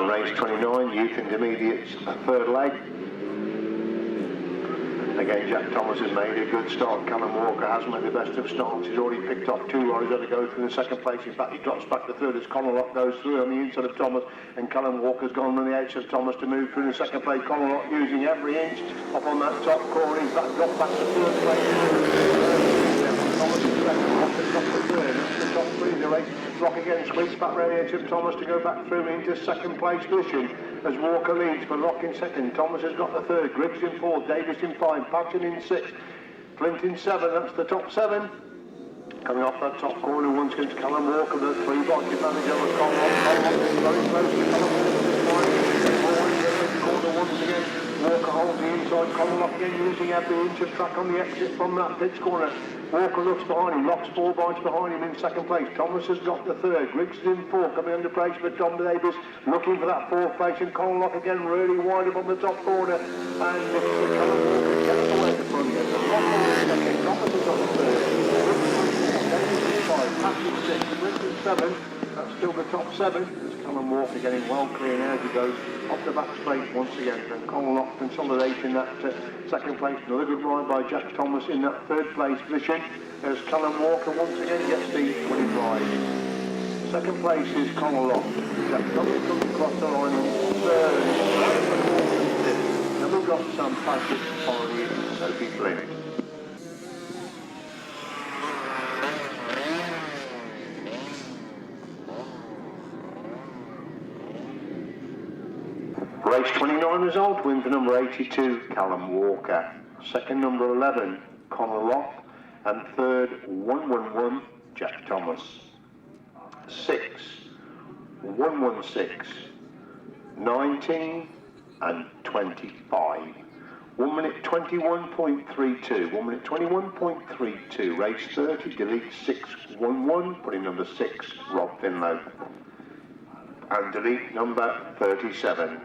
So race 29, Youth Intermediates, a third leg. Again, Jack Thomas has made a good start. Callum Walker has made the best of starts. He's already picked up 2 lorries that go through the second place. In fact, he drops back to third as Colin goes through on the inside of Thomas, and Callum Walker's gone on the outside of Thomas to move through the second place. Colin using every inch up on that top corner. In fact, dropped back to third place. Thomas is second, off the top to third. That's the top 3 in the race. Rock again sweeps back round the edge of Thomas to go back through into second place position as Walker leads for Rock in second. Thomas has got the third, Griggs in 4th, Davis in 5, Patton in 6th, Flint in 7. That's the top 7. Coming off that top corner once against Callum Walker, the 3 bike advantage over Colin. Colin is very close to Callum Walker. Corner once again. Walker holds the inside. Colin again using every inch of track on the exit from that pitch corner. Walker looks behind him, Locks 4 bikes behind him in second place. Thomas has got the third, Griggs is in 4th, coming under brace for Tom Davis, looking for that 4th place, and Colin again really wide up on the top corner, and it's Callum Walker gets away the front end. Thomas has got the third, Davis in 5, Patton in 6, Griggs in 7, that's still the top 7. It's Callum Walker getting well clear now as he goes off the back straight once again, and Colin consolidating that second place. Another good ride by Jack Thomas in that third place position as Callum Walker once again gets the winning ride. Second place is Colin Lock. Jack Thomas comes across the line in third. Then we've got Sam Patrick following Sophie Flynn. Race 29 result, wins the number 82, Callum Walker. Second, number 11, Conor Lock. And third, 111, Jack Thomas. 6, 116, 19 and 25. 1 minute 21.32, 1 minute 21.32. Race 30, delete 611, put in number 6, Rob Finlow. And delete number 37.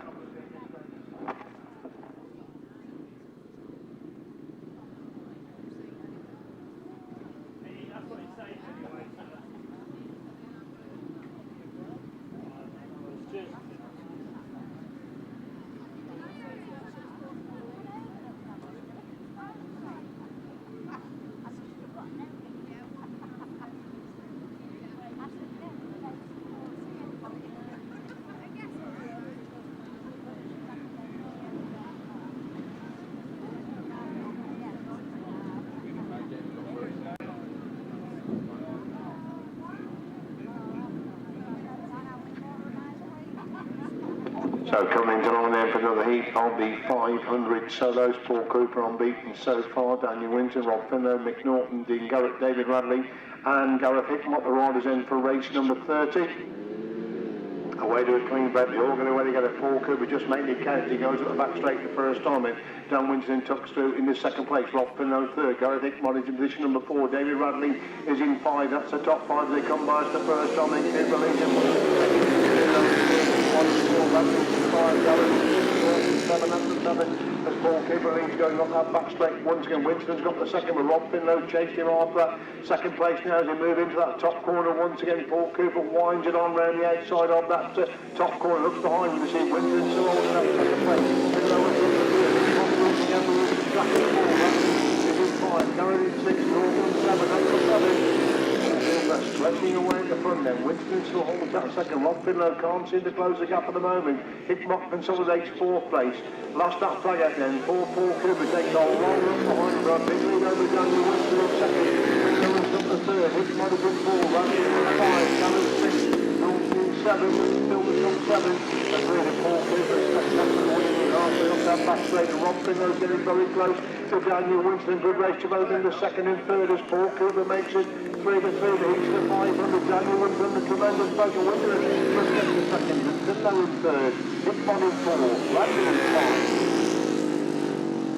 So coming along then for another heat on the 500 solos. Paul Cooper unbeaten so far. Daniel Winton, Rob Finlow, Mick Norton, Dean Garrett, David Radley and Gareth Hickmott, the riders in for race number 30. Away to a clean break, the organ away to get a Paul Cooper, just making it count. He goes at the back straight the first time in. Dan Winton tucks through in the second place. Rob Finlow third. Gareth Hickmott is in position number 4. David Radley is in 5. That's the top 5. They come by us the first time. They can believe him. As Paul Cooper leads going on that back straight once again. Winston's got the second, but Rob Finlow chased him after that second place now as they move into that top corner once again. Paul Cooper winds it on round the outside of that top corner, looks behind him to see Winston still holding that second place. Finlow is in five, Garrod in 6, Norton in 7, that's the 7. That's stretching away at the front then. Winston still holds that second. Rob Finlow can't seem to close the gap at the moment. Hickmott consolidates 4th place. Lost that flag out then. Paul Cooper takes a long run behind him. A big lead over Daniel Winston in 2nd. Finlow is up the 3rd. Hickmott is in 4. Radley in 5. Garrod 6. Knowles in 7. Still the top 7. And really Paul Cooper is spectacular winning halfway up that back straight. And Rob Finlow getting very close to Daniel Winston. Good race to both in the 2nd and 3rd as Paul Cooper makes it 3 to 3, the heats to 500, Daniel Winston, the tremendous Poacher, Winterton, just gets the 2nd, Finlow in 3rd, Hickmott in 4, Radley in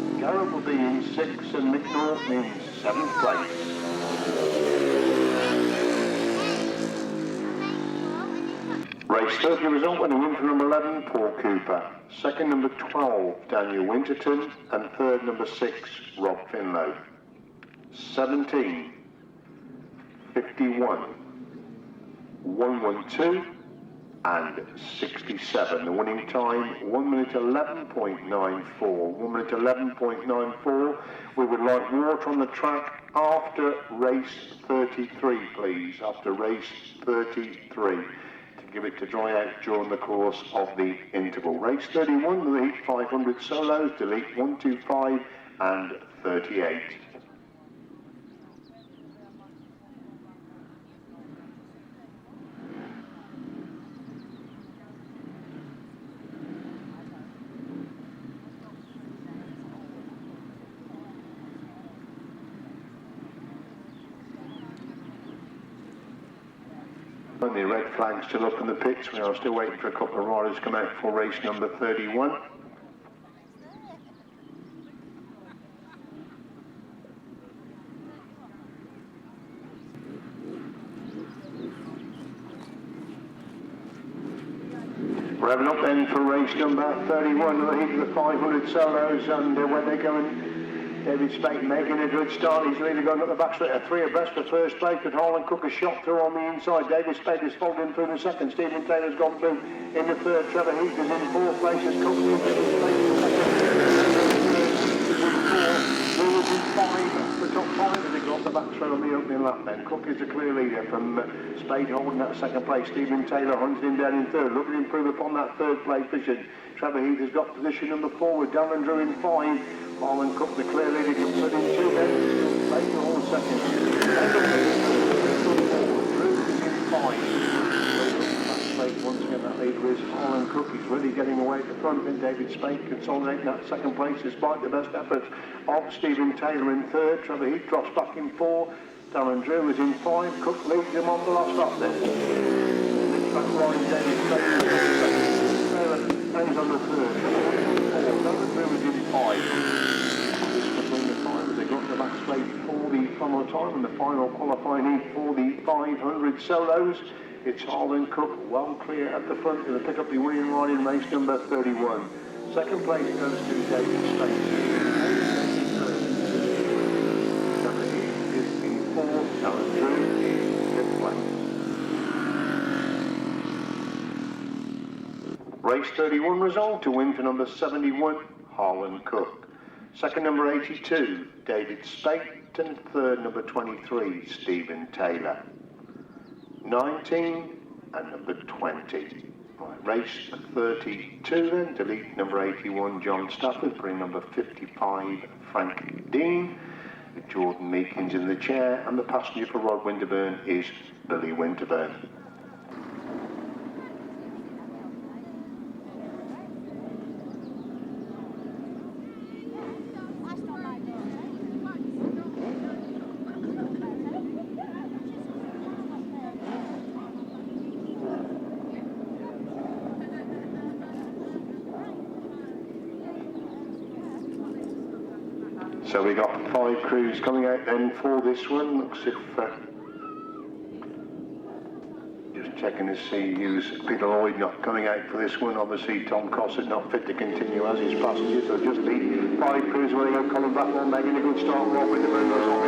5, Garrod will be in 6 and Mick Norton in 7th place. Race 30 result when a win for number 11, Paul Cooper, 2nd number 12, Daniel Winterton, and 3rd number 6, Rob Finlow. 17, 51, 112, and 67. The winning time 1 minute 11.94. 1 minute 11.94. We would like water on the track after race 33, please. After race 33. To give it to dry out during the course of the interval. Race 31, delete 500 solos, delete 125 and 38. And the red flag still up in the pits. We are still waiting for a couple of riders to come out for race number 31. We're having up then for race number 31. The heat of the 500 solos, and where they're going. David Spate making a good start. He's really going up the back straight at 3 abreast for first place, but Harland Cook has shot through on the inside. David Spate has followed him through in the second. Stephen Taylor's gone through in the third. Trevor Heath is in fourth place. Has Cook in David Spate in the top five as he got the back straight on the opening lap then. Cook is the clear leader from Spate holding that second place. Stephen Taylor hunted him down in third, looking to improve upon that third place position. Trevor Heath has got position number 4 with Darren Drew in 5. Harland Cook, the clear leader, can put in 2 then. Spate in all second. Drew is in 5. Once again, that leader is Harland Cook. He's really getting away at the front, and David Spate consolidating that second place despite the best efforts of Stephen Taylor in third. Trevor Heath drops back in 4. Darren Drew is in 5. Cook leads him on the last stop then. Next back line, David Spate hangs on the third. Darren Drew is in 5. Between the 5 as they got the back straight for the final time and the final qualifying heat for the 500 solos. It's Harland Cook well clear at the front, going to pick up the winning ride in race number 31. Second place goes to David Spate. Trevor Heath is in 4th, Darren Drew in 5th place. Race 31 result to win for number 71, Harland Cook. Second number 82, David Spate, and third number 23, Stephen Taylor. 19 and number 20. Right, race 32 then, delete number 81, John Stafford, bring number 55, Frank Dean, with Jordan Meakins in the chair, and the passenger for Rod Winterburn is Billy Winterburn. So we got 5 crews coming out then for this one. Looks if just checking to see who's Peter Lloyd not coming out for this one. Obviously Tom Cossar not fit to continue as his passenger. So just the 5 crews where they go. Colin Blackbourn making a good start. Rob Winterburn goes on.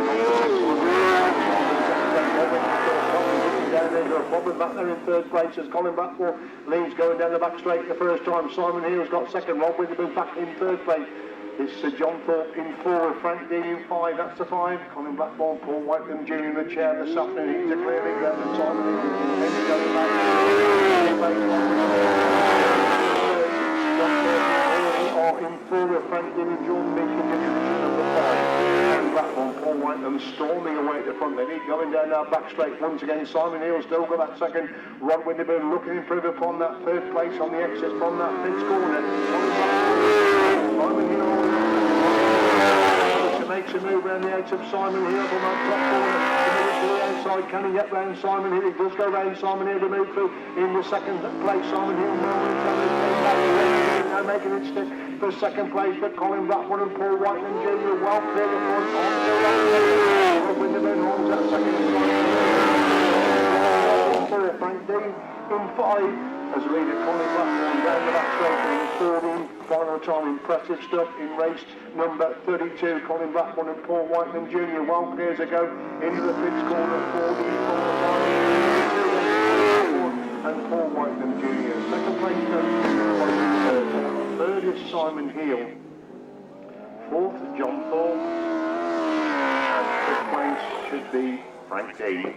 There's a problem back there in third place as Colin Blackbourn leads going down the back straight the first time. Simon Hill's got second. Rob Winterburn back in third place. It's John Thorpe in 4, Frank Dean in 5, that's the 5. Colin Blackbourn, Paul Whitelam Jr. in the chair this afternoon. He's a clear leader at the time. He's going back. In 4 with Frank Dean and John Meakins in number 5. Colin Blackbourn, Paul Whitelam storming away at the front. They keep going down that back straight once again. Simon Hill still got that second. Rod Winterburn looking to improve upon that third place on the exit from that fifth corner. Simon Hill makes a move around the edge of Simon Hill from that top corner. To the outside, can he get round Simon Hill? He does go round Simon Hill to move through in the second place. Simon Hill now making it stick for second place, but Colin Blackbourn and Paul Whitelam Jr. well clear the front. Winterburn holds that second place. Frank Dean in 5. As leader Colin Blackbourn down the back straight in the 14th, final time, impressive stuff in race number 32. Colin Blackbourn and Paul Whitelam Jr. well clear to go into the fifth corner for the final time. and Paul Whitelam Jr. Second place goes to third is Simon Heel. Fourth, John Thorpe. And fifth place should be Frank Dean.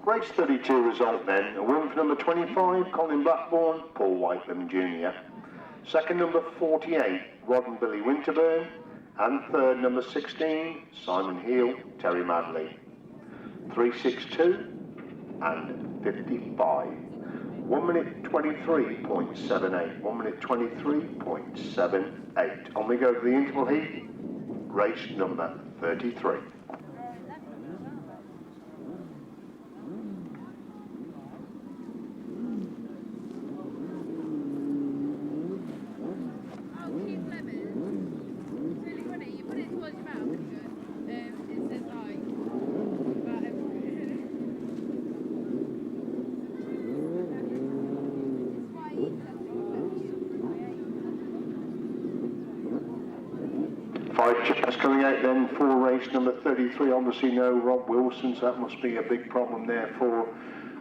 Race 32 result then. A win for number 25, Colin Blackbourn, Paul Whitelam Jr. Second, number 48, Rod and Billy Winterburn. And third, number 16, Simon Heel, Terry Radley. 3:62 and 55. 1 minute 23.78. 1 minute 23.78. On we go to the interval heat. Race number 33. Just coming out then for race number 33. Obviously no Rob Wilson, so that must be a big problem there for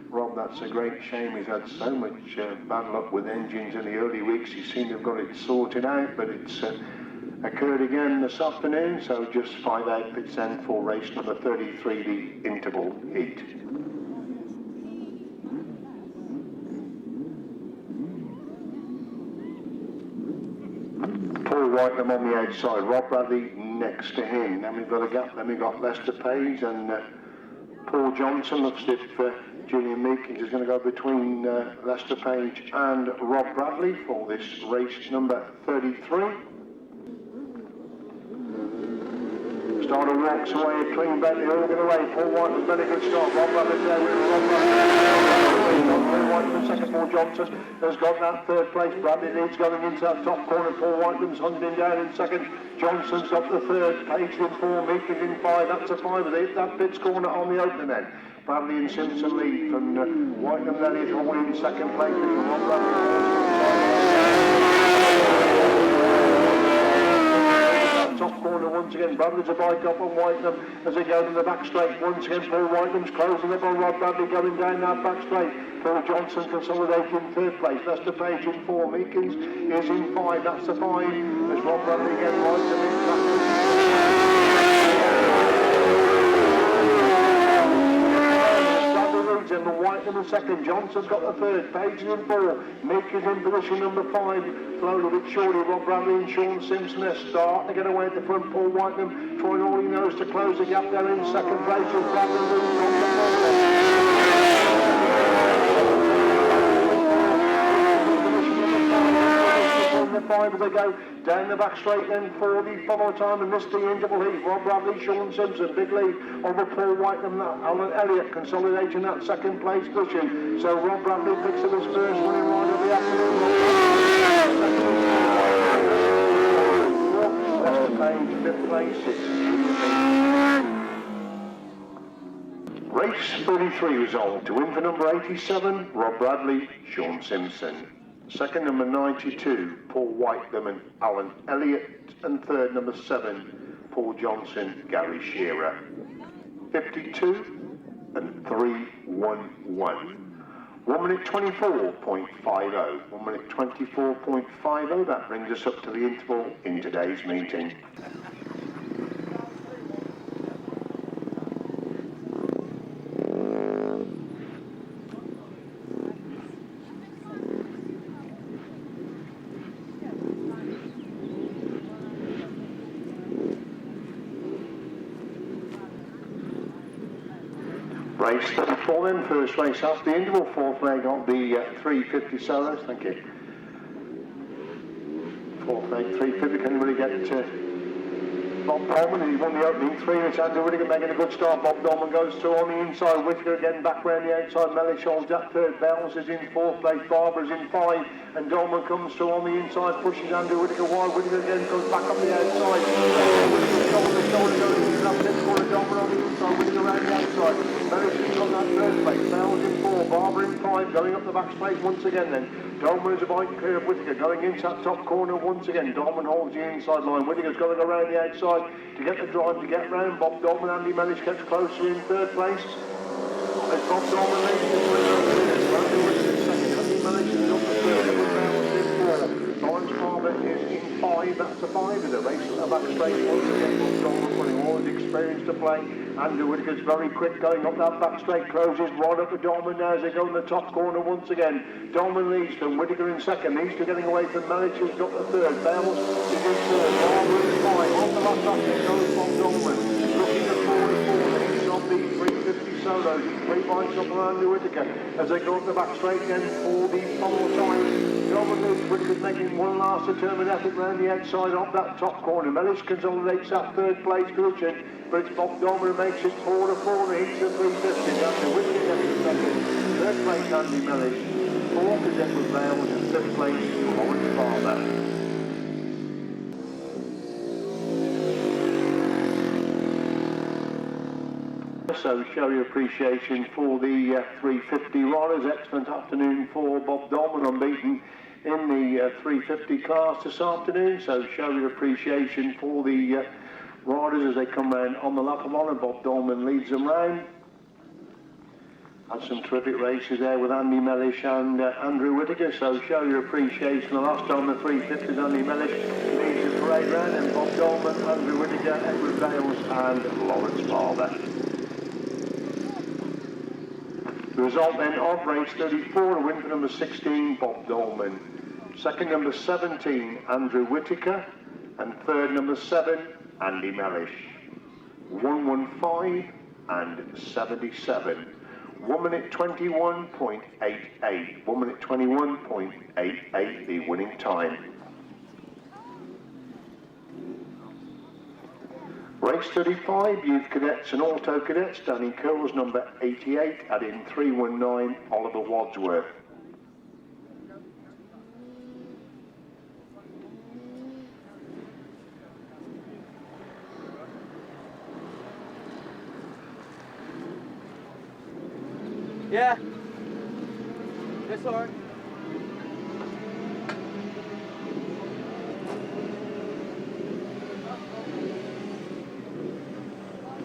Rob. That's a great shame. He's had so much bad luck with engines in the early weeks. He seemed to have got it sorted out, but it's occurred again this afternoon. So just 5 outfits then for race number 33, the interval heat. Whitelam on the outside, Rob Radley next to him. Then we've got a gap, then we've got Lester Page and Paul Johnson. Looks as if Julian Meakins is going to go between Lester Page and Rob Bradley for this race number 33. Starter walks away, a clean Bentley, all get away. Paul Whitelam's very good start. Rob Bradley's there with Rob Bradley. Paul Whitelam second. Paul Johnson has got that third place. Bradley leads going into that top corner. Paul Whitelam's hunting down in second. Johnson's got the third. Page in four. Meakins in five. That's a five of it. That Pitts corner on the opening then. Bradley and Simpson lead from Whitelam. Then is all in second place. Rob Bradley. Top corner once again, Bradley's a bike up on Whitelam as they go in the back straight. Once again, Paul Whitelam's closing up on Rob Bradley going down that back straight. Paul Johnson consolidating in third place. Lester Page in four. Meakins is in five. That's the five. As Rob Bradley again rides him in back. Number Whitelam in second, Johnson's got the third, Page in four, Meakins in position number five, slowly but surely Rob Bradley and Sean Simpson are starting to get away at the front. Paul Whitelam trying all he knows to close the gap there in second place with Bradley losing on the five as they go down the back straight then for the follow time and missed the interval heat. Rob Bradley, Sean Simpson, big lead over Paul Whitelam, Elliott consolidating that second place cushion. So Rob Bradley picks up his first winning ride of the afternoon. Lester Page, fifth place. Race 33 resolved to win for number 87, Rob Bradley, Sean Simpson. Second, number 92, Paul Whitelam and Alan Elliott. And third, number 7, Paul Johnson, Gary Shearer. 52 and 311. 1 minute 24.50. 1 minute 24.50. That brings us up to the interval in today's meeting. Race 34 then, first race off the interval, fourth leg on the 350 solos, thank you. Fourth leg, 350, can really get Bob Dolman, and he won the opening three, and it's Andrew Whittaker making a good start. Bob Dolman goes through on the inside, Whittaker again back round the outside, Mellish holds that third, Bells is in fourth place, Barbara's in five, and Dolman comes through on the inside, pushes Andrew Whittaker wide, Whittaker again comes back on the outside, Whittaker shoulder goes into that corner, Dolman on the inside, Whittaker around the outside, Mellish is on that third place, Bells in four, Barbara Dolman in 5, going up the back straight once again then. Dolman is a bite clear of Whittaker, going into that top corner once again. Dolman holds the inside line. Whittaker's got to go around the outside to get the drive, to get round. Bob Dolman, Andy Mellish gets closer in 3rd place. As Bob Dolman leads the winner of the minute. Randy Whittaker's second, Andy Mellish is up the 3rd, and Rounds in 4. Lawrence Farmer is in 5, that's a 5 in the race at the back straight once again. Bob Dolman putting all his experience to play. Andrew Whittaker's very quick going up that back straight, closes right up to Dolman now as they go in the top corner once again. Dolman leads them, Whittaker in 2nd, these two getting away from Mellish, who's got the 3rd. Bales is in 4th, Barber in 5, on the last action goes Bob Dolman, looking at 44, he's on the 350 solos, he's 3 bites up on Andrew Whittaker as they go up the back straight again for the final time. Dolman leads, Whittaker's making one last determined effort round the outside of that top corner. Mellish consolidates that 3rd place position, but it's Bob Dolman who makes it 4 to 4 and he's the 350. After Whittaker gets the 2nd, 3rd place Andy Mellish, 4th is Edward Bales and 5th place Lawrence Farmer. So show your appreciation for the 350 riders. Excellent afternoon for Bob Dolman, unbeaten in the 350 class this afternoon. So show your appreciation for the riders as they come round on the lap of honour. Bob Dolman leads them round. Had some terrific races there with Andy Mellish and Andrew Whittaker. So show your appreciation. The last time the 350s, Andy Mellish leads the parade round, and Bob Dolman, Andrew Whittaker, Edward Bales and Lawrence Farmer. The result then of race 34, a win for number 16, Bob Dolman. 2nd, number 17, Andrew Whittaker. And 3rd, number 7, Andy Mellish. 1:15 and 77. 1 minute 21.88. 1 minute 21.88, the winning time. Race 35, Youth Cadets and Auto Cadets, Danny Curls, number 88, add in 319, Oliver Wadsworth. Yeah. Yes, all right.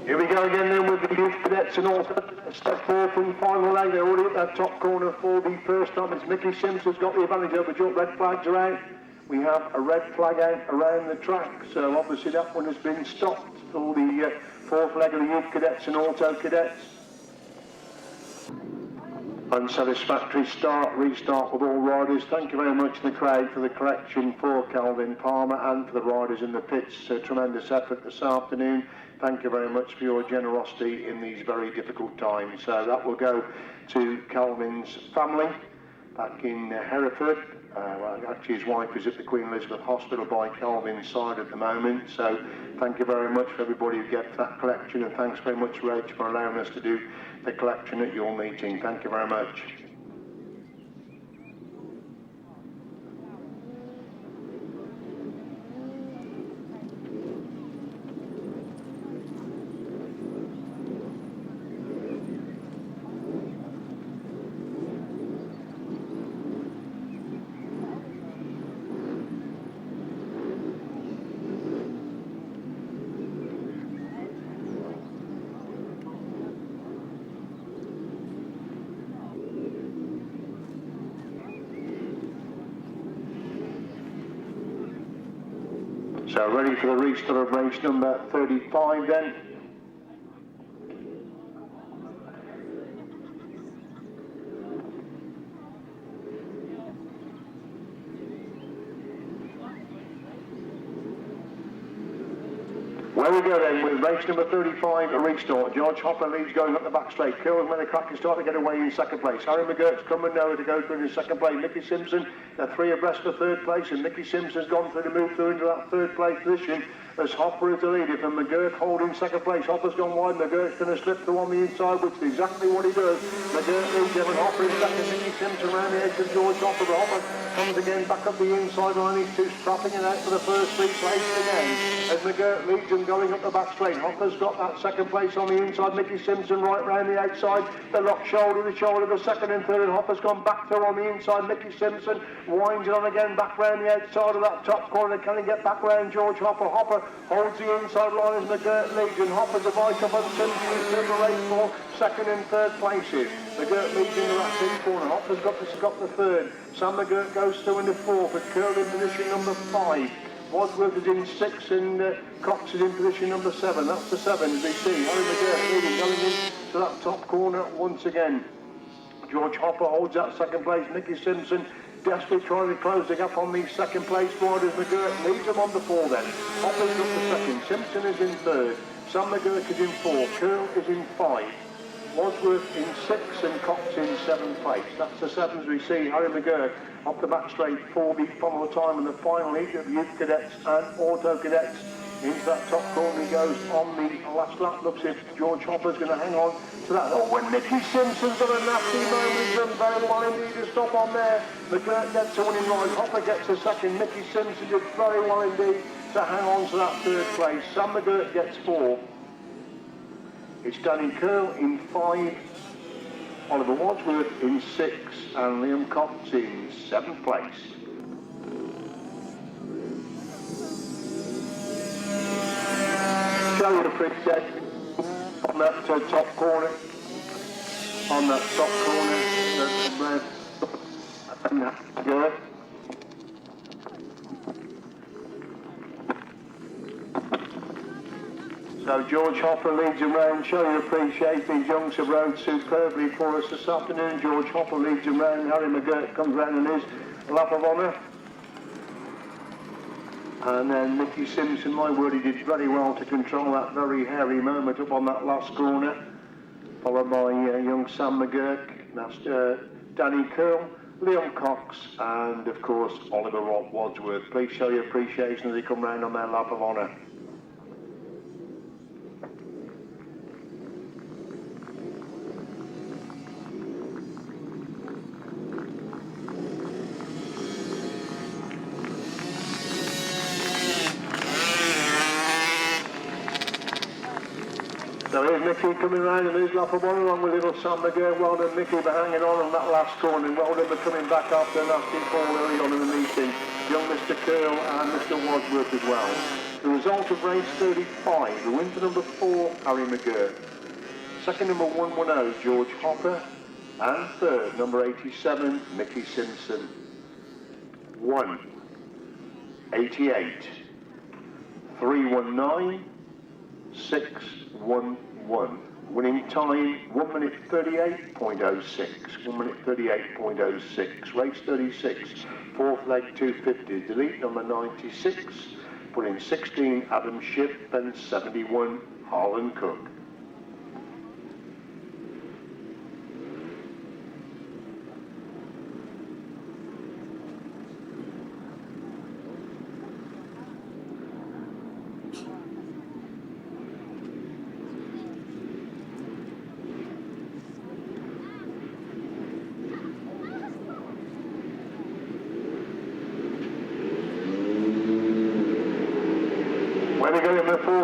Here we go again then with the Youth Cadets and Auto Cadets. Step forward from the final leg. They're already at that top corner for the first time. It's Mickey Simpson's got the advantage over Joe. Red flags are out. We have a red flag out around the track. So obviously that one has been stopped for the 4th leg of the Youth Cadets and Auto Cadets. Unsatisfactory start, restart with all riders. Thank you very much to the crowd for the collection for Calvin Palmer and for the riders in the pits. A tremendous effort this afternoon. Thank you very much for your generosity in these very difficult times. So that will go to Calvin's family back in Hereford. Well, actually his wife is at the Queen Elizabeth Hospital by Calvin's side at the moment. So thank you very much for everybody who gets that collection, and thanks very much, Reg, for allowing us to do the collection at your meeting. Thank you very much. So ready for the restart of race number 35 then. Where we go then with race number 35, a restart. George Hopper leads going up the back straight. Kills made a cracking start to get away in 2nd place. Harry McGurk's coming now to go through in 2nd place. Mickey Simpson, they're 3 abreast for 3rd place, and Mickey Simpson's gone through to move through into that 3rd place position. as Hopper is the leader from McGurk holding second place. Hopper's gone wide, McGurk's going to slip through on the inside, which is exactly what he does. McGurk leads him and Hopper is second. Mickey Simpson around the edge of George Hopper, but Hopper comes again back up the inside line. These two strapping it out for the first three places again as McGurk leads him going up the back straight. Hopper's got that second place on the inside. Mickey Simpson right round the outside. The lock shoulder to shoulder, the second and third, and Hopper's gone back through on the inside. Mickey Simpson winds it on again back round the outside of that top corner. Can he get back round George Hopper? Hopper holds the inside line as McGurk leads, and Hopper's a bike up on Simpson in the race for second and third places. McGurk leads in the last in corner. Hopper's got the third. Sam McGurk goes through in the fourth, with Curl in position number 5. Wadsworth is in 6 and Cox is in position number 7. That's the 7 as we see. Harry McGurk leading, going into that top corner once again. George Hopper holds that second place. Mickey Simpson desperately trying to close the gap on the second place riders. McGurk leads them on the 4 then. Hopper's up the second. Simpson is in 3rd. Sam McGurk is in 4. Curl is in 5. Wadsworth in 6 and Cox in 7th place. That's the 7s we see. Harry McGurk up the back straight, 4 beat from the time in the final heat of youth cadets and auto cadets. Into that top corner he goes on the last lap. Looks if George Hopper's going to hang on to that. Oh, when Mickey Simpson's got a nasty moment, he's done very well indeed to stop on there. McGurk gets a winning ride. Hopper gets a second. Mickey Simpson did very well indeed to hang on to that 3rd place. Sam McGurk gets 4. It's Danny Curl in 5, Oliver Wadsworth in 6, and Liam Cox in 7th place. Show the princess on that top corner. On that top corner, that's good. So George Hopper leads him round. Show your appreciation. These youngs have rode superbly for us this afternoon. George Hopper leads him round. Harry McGurk comes round in his lap of honour. And then Mickey Simpson, my word, he did very well to control that very hairy moment up on that last corner. Followed by young Sam McGurk. That's Danny Curl, Liam Cox, and of course Oliver Wadsworth. Please show your appreciation as they come round on their lap of honour. So here's Mickey coming round in his lap of honour along with little Sam McGurk. Well done Mickey for hanging on that last corner, and well done for coming back after a nasty fall early on in the meeting. Young Mr Curl and Mr Wadsworth as well. The result of race 35, the win for number 4, Harry McGurk. Second number 110, George Hopper. And third, number 87, Mickey Simpson. 1:88. 3:19. 6:11. Winning time 1 minute 38.06. 1 minute 38.06. Race 36. Fourth leg 250. Delete number 96. Put in 16 Adam Shipp and 71 Harland Cook.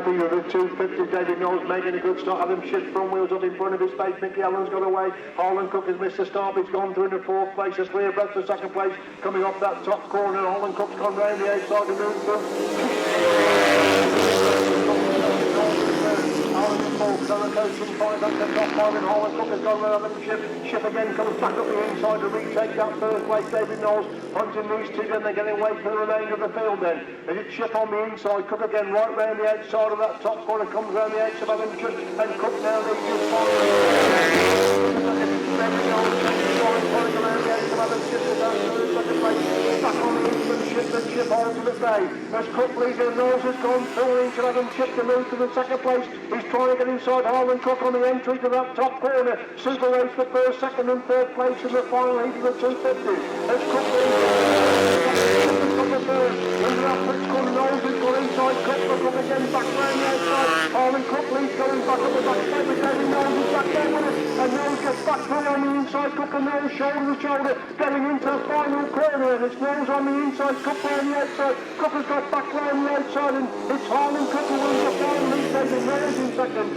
With the 250, David Knowles making a good start. Adam Shipp front wheels up in front of his face. Mickey Allen's got away. Harland Cook has missed the start. He's gone through in the 4th place. A 3 abreast for 2nd place. Coming off that top corner. Harland Cook's gone round the outside of Winterburn. Harland goes from 5 up to top 5, and Harland Cook has gone round Adam Shipp. Shipp again comes back up the inside to retake that 1st place. David Knowles hunting these two, then they're getting away for the remainder of the field then. And it's Shipp on the inside. Cook again right round the outside of that top corner, comes round the outside of Adam Shipp, and Cook now leads his back on the inside, Shipp holds to the day. As Cook leads and Knowles has gone through into Adam Shipp to move to the 2nd place. He's trying to get inside Harland Cook on the entry to that top corner. Super race for first, second and third place in the final heat of the 250. As Cook into that pitch corner, Knowles has got inside Cook, look again, back round the outside. Harland Cook leads going back up the back straight with David Knowles is back there with it. And Knowles gets back through on the inside, Cook and Knowles shoulder to shoulder, getting into the final corner. And it's Knowles on the inside, Cook on the outside. Cook has got back round the outside, and it's Harland Cook who wins the final heat. David Knowles in second,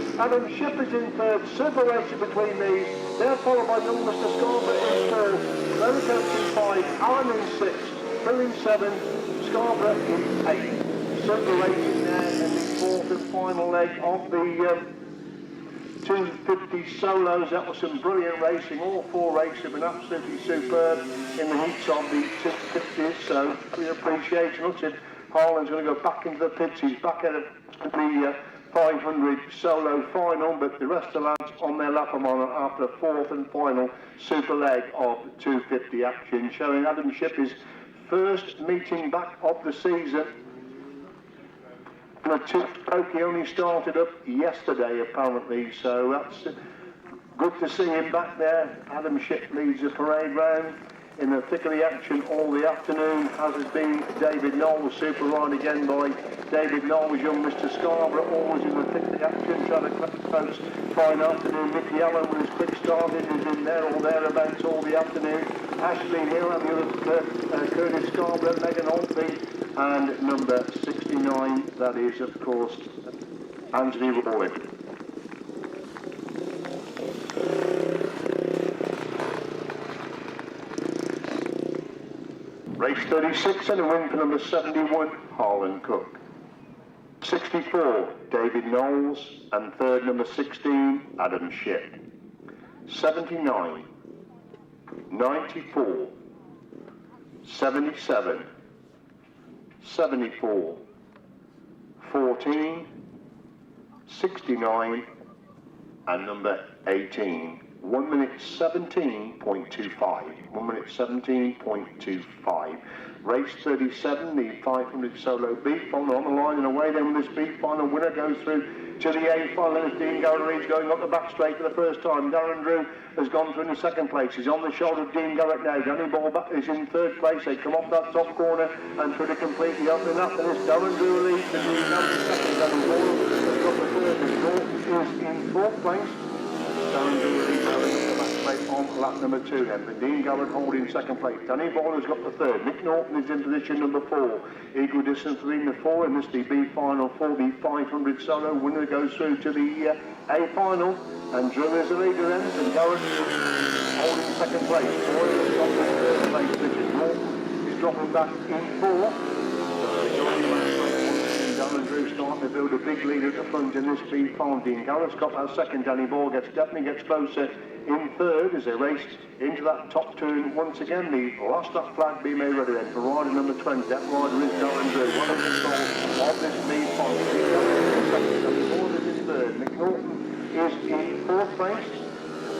Shipp is in third. Super racing between these. They're followed by young Mr. Scarborough in fourth, Mellish in five, Allen in six, Bill in seven, Scarborough in eight. Super racing there in the fourth and final leg of the 250 solos. That was some brilliant racing. All four races have been absolutely superb in the heats of the 250s, so we appreciate it. Harland's going to go back into the pits. He's back at the 500 solo final, but the rest of the lads on their lap after a fourth and final super leg of 250 action, showing Shipp his first meeting back of the season. The he only started up yesterday apparently, so that's good to see him back there. Shipp leads the parade round. In the thick of the action all the afternoon, as has been David Knowles, super ride again by David Knowles, young Mr. Scarborough, always in the thick of the action, trying to close fine afternoon. Mickey Allen with his quick starting is in there or thereabouts all the afternoon. Ashley Hill and the other Curtis Scarborough, Megan Holtby, and number 69, that is of course Anthony Lloyd. Race 36 and a win for number 71, Harland Cook. 64, David Knowles, and third number 16, Shipp. 79, 94, 77, 74, 14, 69, and number 18. 1 minute 17.25. 1 minute 17.25. Race 37, the 500 solo B final on the line and away then with this B final. Winner goes through to the A final. As Dean Garrod going up the back straight for the first time. Darren Drew has gone through in the second place. He's on the shoulder of Dean Garrett now. Danny Ball back is in third place. They come off that top corner and through to complete the opening up. And it's Darren Drew leads the Dean Garrett second. Danny Ball has got the third. North is in fourth place. Darren Drew leads the back straight on lap number 2 then. But Dean Garrett holding second place. Danny Ball has got the third. Nick Norton is in position number 4. Equal distance between the 4 and this the B final for the 500 solo. Winner goes through to the A final. And Drew is the leader then. And Garrett holding second place. Boyle has got the third place. Richard Norton is dropping back in 4. Darren Drew starting to build a big lead at the front in this B final. Dean Garrett's got that second. Danny Ball definitely gets closer in third as they race into that top turn once again. The last lap flag being made ready then for rider number 20. That rider is Darren Drew. One of the control of this B final. Danny Ball is in third. Nick Norton is in fourth place.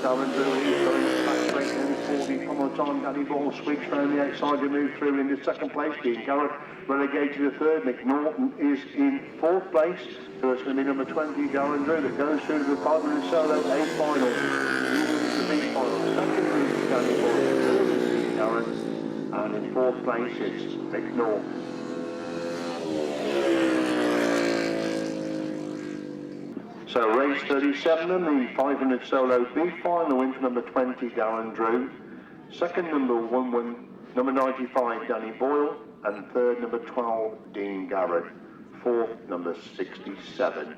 Darren Drew is going back straight in for the final time. Danny Ball sweeps round the outside to move through into second place. Dean Garrett relegated to third. Nick Norton is in fourth place. So it's going to be number 20, Darren Drew, that goes through to the 500 solo A final. The B final. Second is Danny Ball. Third is Dean Garrett. And in fourth place it's Nick Norton. So race 37 and the 500 solo B final win for number 20, Darren Drew. Second number 95, Danny Boyle. And third number 12, Dean Garrett. Fourth number 67.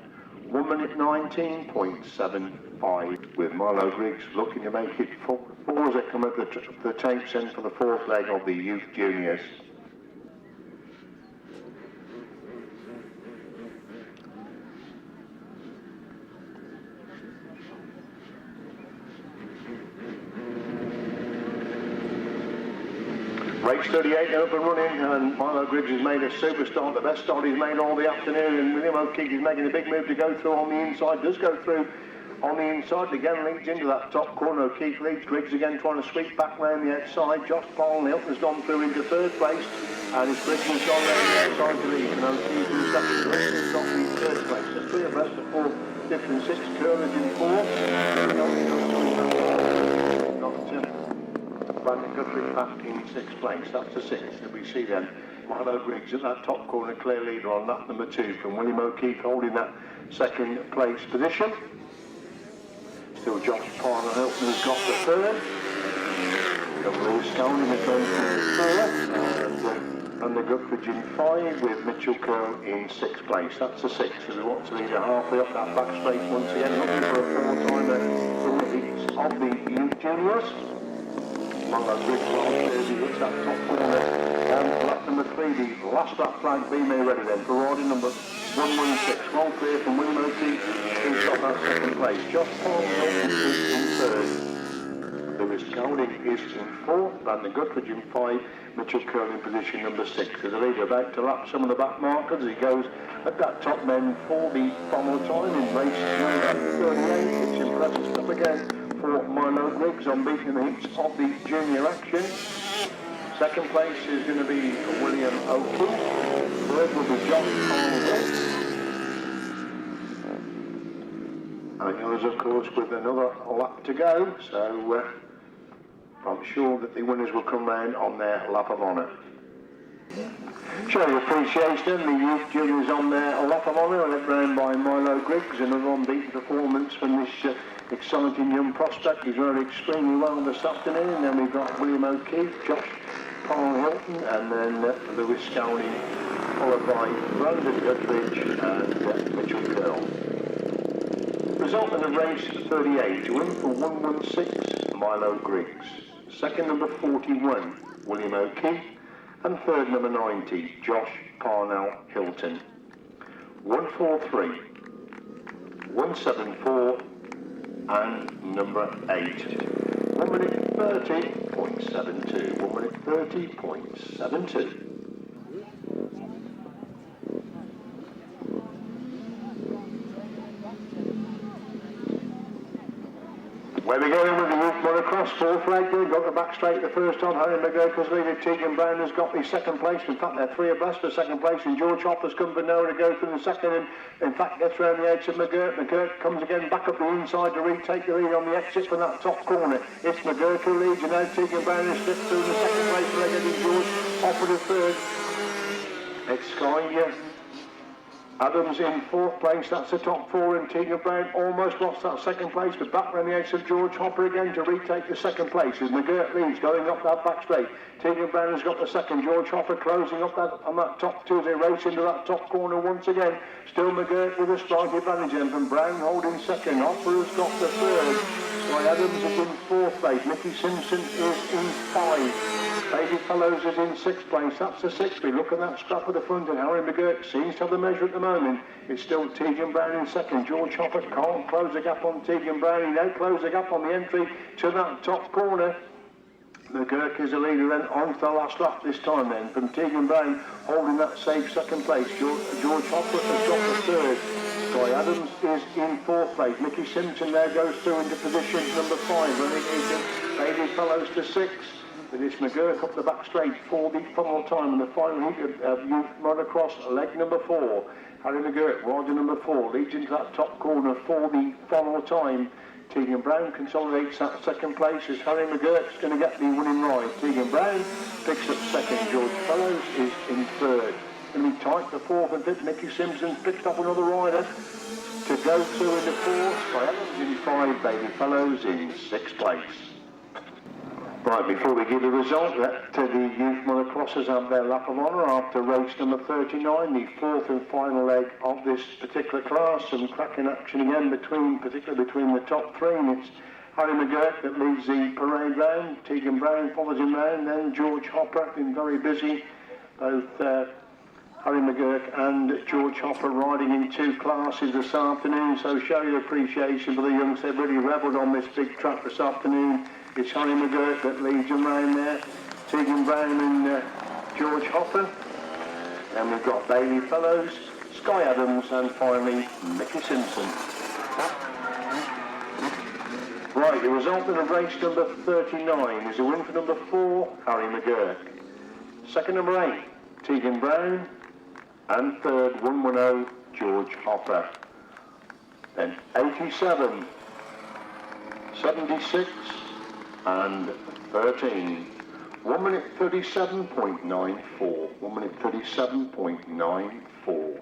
1 minute 19.75 with Milo Griggs looking to make it four as they come at the tapes in for the fourth leg of the youth juniors. Race 38 up and running, and Milo Griggs has made a super start, the best start he's made all the afternoon, and William O'Keefe is making a big move to go through on the inside, does go through on the inside, again leads into that top corner. O'Keefe leads, Griggs again trying to sweep back round the outside. Josh Paul Hilton's gone through into third place, and his Griggs has gone round the outside to lead, and O'Keefe in second. Griggs has got the third place, so 3 abreast before fifth and sixth, Curnock in fourth. Brandon Guthrie back in sixth place. That's the sixth that we see then. Milo Griggs at that top corner, clear leader on lap number 2 from William O'Keefe holding that second place position. Still Josh Parner Hilton has got the third. Lewis Stone in the third, and the Guthridge in 5 with Mitchell Curl in 6th place. That's the 6th. As we want to lead halfway up that back straight once again, looking for a 4-timer in the heats of the youth juniors. Milo Griggs last year, he hits that top corner. And lap number 3, the last lap flag being made ready then for rider number 116. Well clear from William O'Keefe, who's got that second place. Josh Parner Hilton is in 3rd. Lewis Golding is in 4th, Brandon Guthridge in 5, Mitchell Curl in position number 6. As the leader about to lap some of the back markers, he goes at that top men for the final time in race number 38. It's impressive stuff again for Milo Griggs on beating the heats of the junior action. Second place is going to be William O'Keefe. Third will be John Colin. And the others, of course, with another lap to go, so I'm sure that the winners will come round on their lap of honour. Show your appreciation, the youth juniors on their lap of honour, led round by Milo Griggs, another unbeaten performance from this exciting young prospect. He's rode extremely well this afternoon. Then we've got William O'Keefe, Josh Parner Hilton, and then Lewis Scowling, followed by Brandon Guthridge and Mitchell Curl. Result in the race 38, to win for 116, Milo Griggs. Second number 41, William O'Keefe. And third number 90, Josh Parnell Hilton. 143, 174, and number 8. 1 minute 30.72. 1 minute 30.72. Where we go in with the youth motocross, fourth leg, they've got the back straight the first time. Harry McGurk's leader, Tegan Brown, has got the second place. In fact, they're 3 abreast for second place, and George Hopper's come for nowhere to go for the second, and in fact gets round the edge of McGurk. McGurk comes again back up the inside to retake the lead on the exit from that top corner. It's McGurk who leads, and now Tegan Brown is slipped through the second place, and they're getting George Hopper to third. It's Sky Adams in 4th place, that's the top 4, and Tegan Brown almost lost that second place, but back around the edge of George Hopper again to retake the second place as McGurk leads, going up that back straight. Tegan Brown has got the second, George Hopper closing up that on that top 2 as they race into that top corner once again. Still McGurk with a strike advantage, and from Brown holding second. Hopper has got the third. Sky Adams is in 4th place, Mickey Simpson is in 5. Baby Fellows is in 6th place, that's the 6th. We look at that scrap at the front, and Harry McGurk seems to have the measure at the moment. It's still Tegan Brown in 2nd. George Hopper can't close the gap on Tegan Brown. He now closes the gap on the entry to that top corner. McGurk is the leader then on to the last lap this time then from Tegan Brown holding that safe second place. George Hopper has got the third. Sky Adams is in 4th place. Mickey Simpson now goes through into position number 5, running into Baby Fellows to 6th. But it's McGurk up the back straight for the final time in the final heat of youth motocross, leg number 4. Harry McGurk, rider number 4, leads into that top corner for the final time. Tegan Brown consolidates that second place as Harry McGurk's going to get the winning ride. Tegan Brown picks up second. George Fellows is in 3rd. Going to be tight for 4th and 5th. Mickey Simpson picked up another rider to go through into 4th. Sky Adams in 5. Baby Fellows in 6th place. Right, before we give the result, the youth motocrossers have their lap of honour after race number 39, the 4th and final leg of this particular class. Some cracking action again, particularly between the top 3, and it's Harry McGurk that leads the parade round. Tegan Brown follows him round, then George Hopper, been very busy. Both Harry McGurk and George Hopper riding in 2 classes this afternoon, so show your appreciation for the youngs. They've really revelled on this big track this afternoon. It's Harry McGurk that leads them round there. Tegan Brown and George Hopper. And we've got Bailey Fellows, Sky Adams, and finally Mickey Simpson. Right, the result of race number 39 is a win for number 4, Harry McGurk. Second number 8, Tegan Brown. And third, 110, George Hopper. then 87, 76 and 13. 1 minute 37.94. 1 minute 37.94.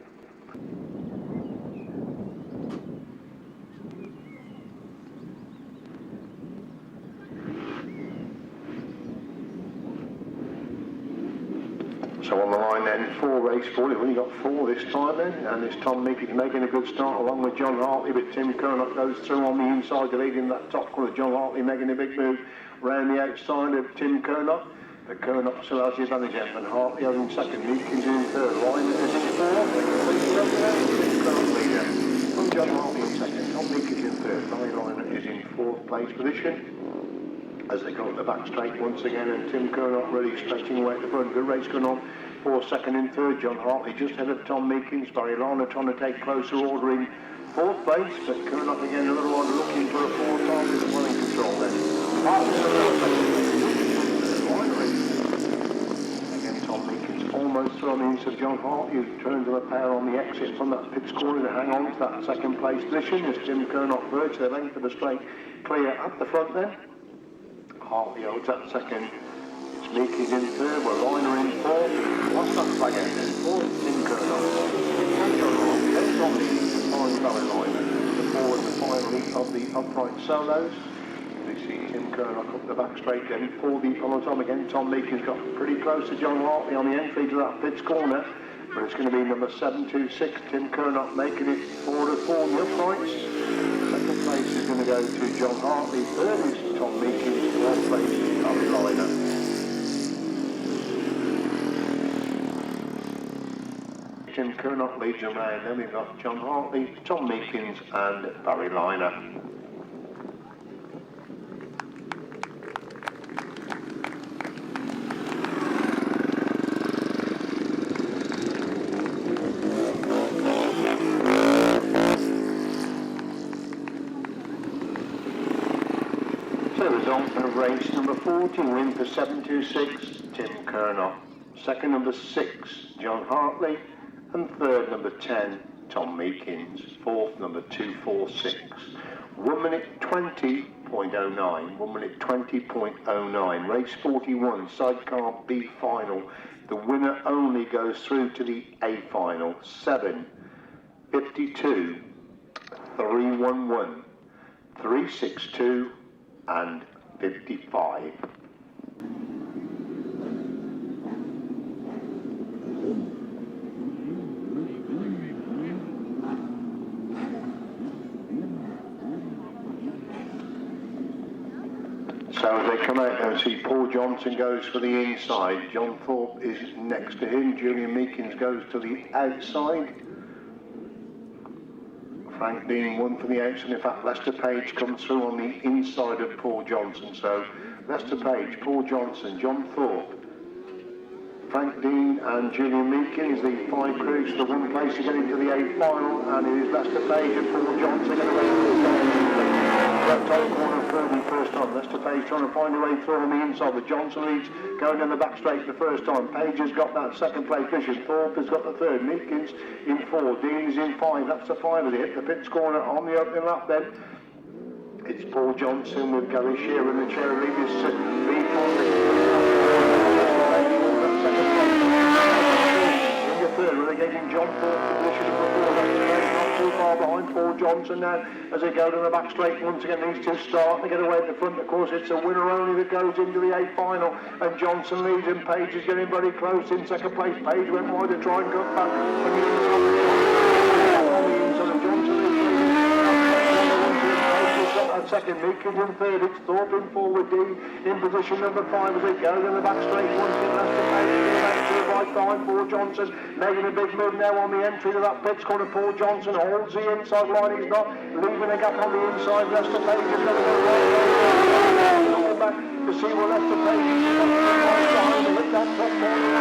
So on the line then, 4 race 4, we've only got 4 this time then, and this Tom Meakins making a good start along with John Hartley, but Tim Curnock goes through on the inside to lead in that top corner. John Hartley making a big move round the outside of Tim Curnock, but Curnock still has the advantage, and Hartley is in second, Meakins in third, line is in fourth, Tim Curnock leader, and John Hartley in second, Tom Meakins in third, line is in fourth place position. As they go up the back straight once again, and Tim Curnock really stretching away at the front. Good race going on for second and third. John Hartley just ahead of Tom Meakins. Barilana trying to take closer order in fourth place, but Curnock again a little one looking for a fourth time with well in control then. Again Tom Meakins almost through on the inside of John Hartley, who turns on a pair on the exit from that pits corner to hang on to that second place position as Tim Curnock verges the length of the straight clear at the front then. Hartley holds that second. It's Meakins in third. We're Liner in fourth. What's that flag out then? Fourth, Tim Curnock. And John Hartley. Then Tom Meakins, the fine valley liner. The forward, the final heat of the upright solos. We see Tim Curnock up the back straight then. 4 deep on the top again. Tom Meakins got pretty close to John Hartley on the entry to that pits corner. But it's going to be number 726. Tim Curnock making it 4 to 4 in the uprights. Second place is going to go to John Hartley. Third is Tom Meakins. Fourth place is Harry Liner. Tim Curnock leads them round. Then we've got John Hartley, Tom Meakins and Barry Liner. Race number 40, win for 726, Tim Curnock. Second, number 6, John Hartley. And third, number 10, Tom Meakins. Fourth, number 246. 1 minute 20.09. 1 minute 20.09. Race 41, sidecar B final. The winner only goes through to the A final. 7, 52, 311, 362, and 55. So as they come out and see Paul Johnson goes for the inside, John Thorpe is next to him, Julian Meakins goes to the outside. Frank Dean won for the outside. In fact, Lester Page comes through on the inside of Paul Johnson. So Lester Page, Paul Johnson, John Thorpe, Frank Dean and Julian Meakins, the 5 crews for the 1 place to get into the 8th final, and it is Lester Page and Paul Johnson going away to the top corner third and first time. Lester Page trying to find a way through on the inside, but Johnson leads going down the back straight the first time. Page has got that second place position. Thorpe has got the third. Meakins in 4. Dean is in 5. That's the 5 as they hit the pits corner on the opening lap then. It's Paul Johnson with Gareth Shearer in the chair of leaders to lead on the third, relegating John Thorpe to position number 4. That's not too far behind Paul Johnson now as they go down the back straight once again. These two start, they get away at the front. Of course, it's a winner only that goes into the 8th final, and Johnson leads and Page is getting very close in second place. Page went wide to try and cut back on the inside of Johnson. Second, Meakins in third. It's Thorpe in forward, Dean in position number 5 as they go in the back straight once again. That's the Page to the right behind Paul Johnson, making a big move now on the entry to that pits corner. Paul Johnson holds the inside line. He's not leaving a gap on the inside. Lester Page is going to go right back to see what Lester Page is behind to hit that top corner.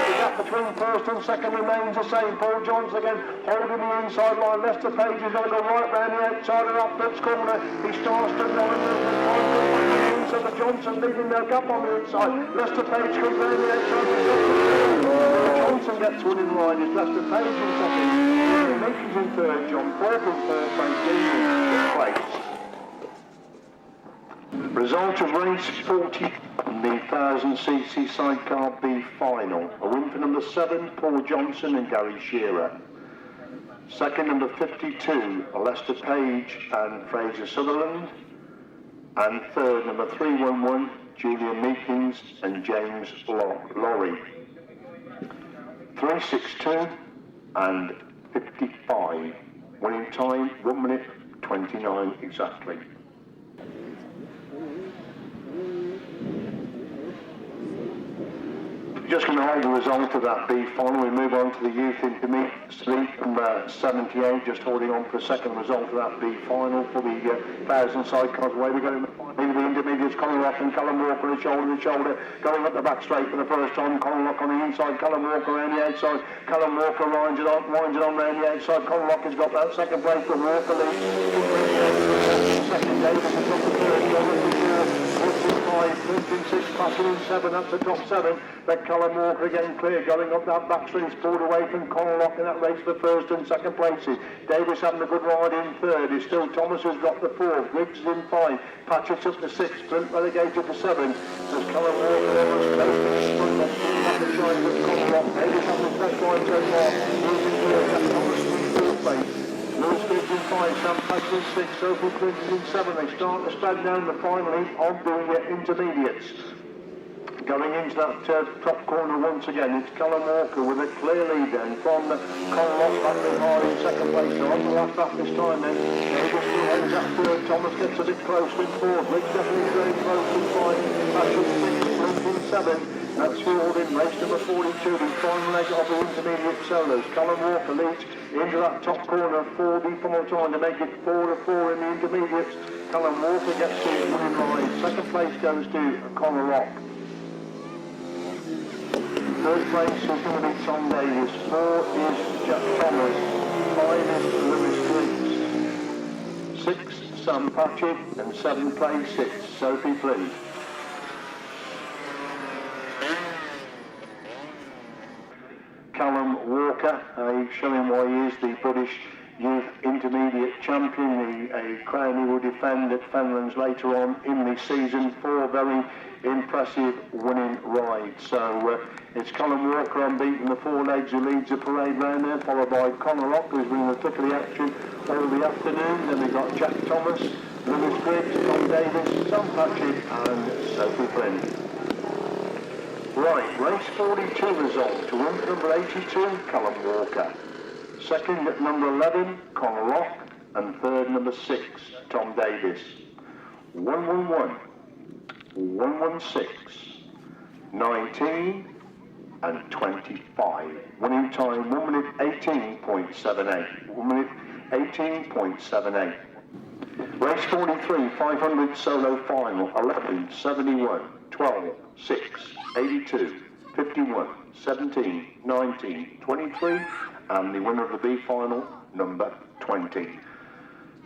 The gap between first and second remains the same. Paul Johnson again holding the inside line. Lester Page is going to go right round the outside of that pits corner. He starts to run and so the Johnson leaving their gap on the inside. Lester Page comes round the outside. Johnson gets one in line. It's Lester Page in second. Meakins in third, John fourth in fourth, Frank Dean in fifth place. Result of race 40, the 1000cc sidecar B final. A win for number 7, Paul Johnson and Gary Shearer. Second, number 52, Lester Page and Frazer Sutherland. And third, number 311, Julian Meakins and James Laurie. 3:62 and 55. Winning time 1 minute 29 exactly. Just going to hold the result of that B final. We move on to the youth intermediate sleep number 78, just holding on for a second result of that B final for the 1000 sidecars away. We're going to leave the intermediates, Colin and Callum Walker shoulder to shoulder, going up the back straight for the first time. Colin on the inside, Callum Walker around the outside. Callum Walker winds it on round the outside. Colin has got that second place, but Walker leads. Second, David has got the third, Winton 6, passing in 7, that's the top 7. Then Callum Walker again clear, going up that back straight, pulled away from Curnock in that race for first and second places. Davis having a good ride in third. It's still Thomas who's got the 4th. Griggs is in 5. Patchett's up to 6. Flint relegated to 7. There's Callum Walker there was close to the front of the shine with Curnock. Davis having his best ride so far. Losing third, that's Thomas in 4th place. Lewis Griggs in 5, Sam Patchett in 6, Sophie Clinton in 7. They start to spread down the finally on the intermediates. Going into that top corner once again, it's Callum Walker with a clear lead then from the Colin battling hard in second place. So on the last lap this time then, Davis still ends up third, Thomas gets a bit close in 4th, Riggs definitely very close in 5, Patchett 6, Flint in 7. That's fueled in race number 42, the final leg of the intermediate solos. Callum Walker leads into that top corner for the final time to make it 4-4 in the intermediates. Callum Walker gets the winning ride. Second place goes to Curnock. Third place is going to be Tom Davis. 4 is Jack Thomas. 5 is Lewis Griggs. 6, Sam Patchett. And 7th place, it's Sophie Flint. Callum Walker, showing why he is the British Youth Intermediate Champion, a crown he will defend at Fenlands later on in the season. 4 very impressive winning rides. So it's Callum Walker unbeaten the 4 legs who leads the parade round there, followed by Curnock, who's been in the thick of the action all the afternoon. Then we've got Jack Thomas, Lewis Griggs, Tom Davis, Sam Patchett and Sophie Flynn. Right, race 42 result. To win number 82, Callum Walker. Second at number 11, Curnock. And third, number 6, Tom Davis. 111, 116, 19 and 25. Winning time 1 minute 18.78. 1 minute 18.78. Race 43, 500 solo final. 11, 71, 12, 6, 82, 51, 17, 19, 23, and the winner of the B final, number 20.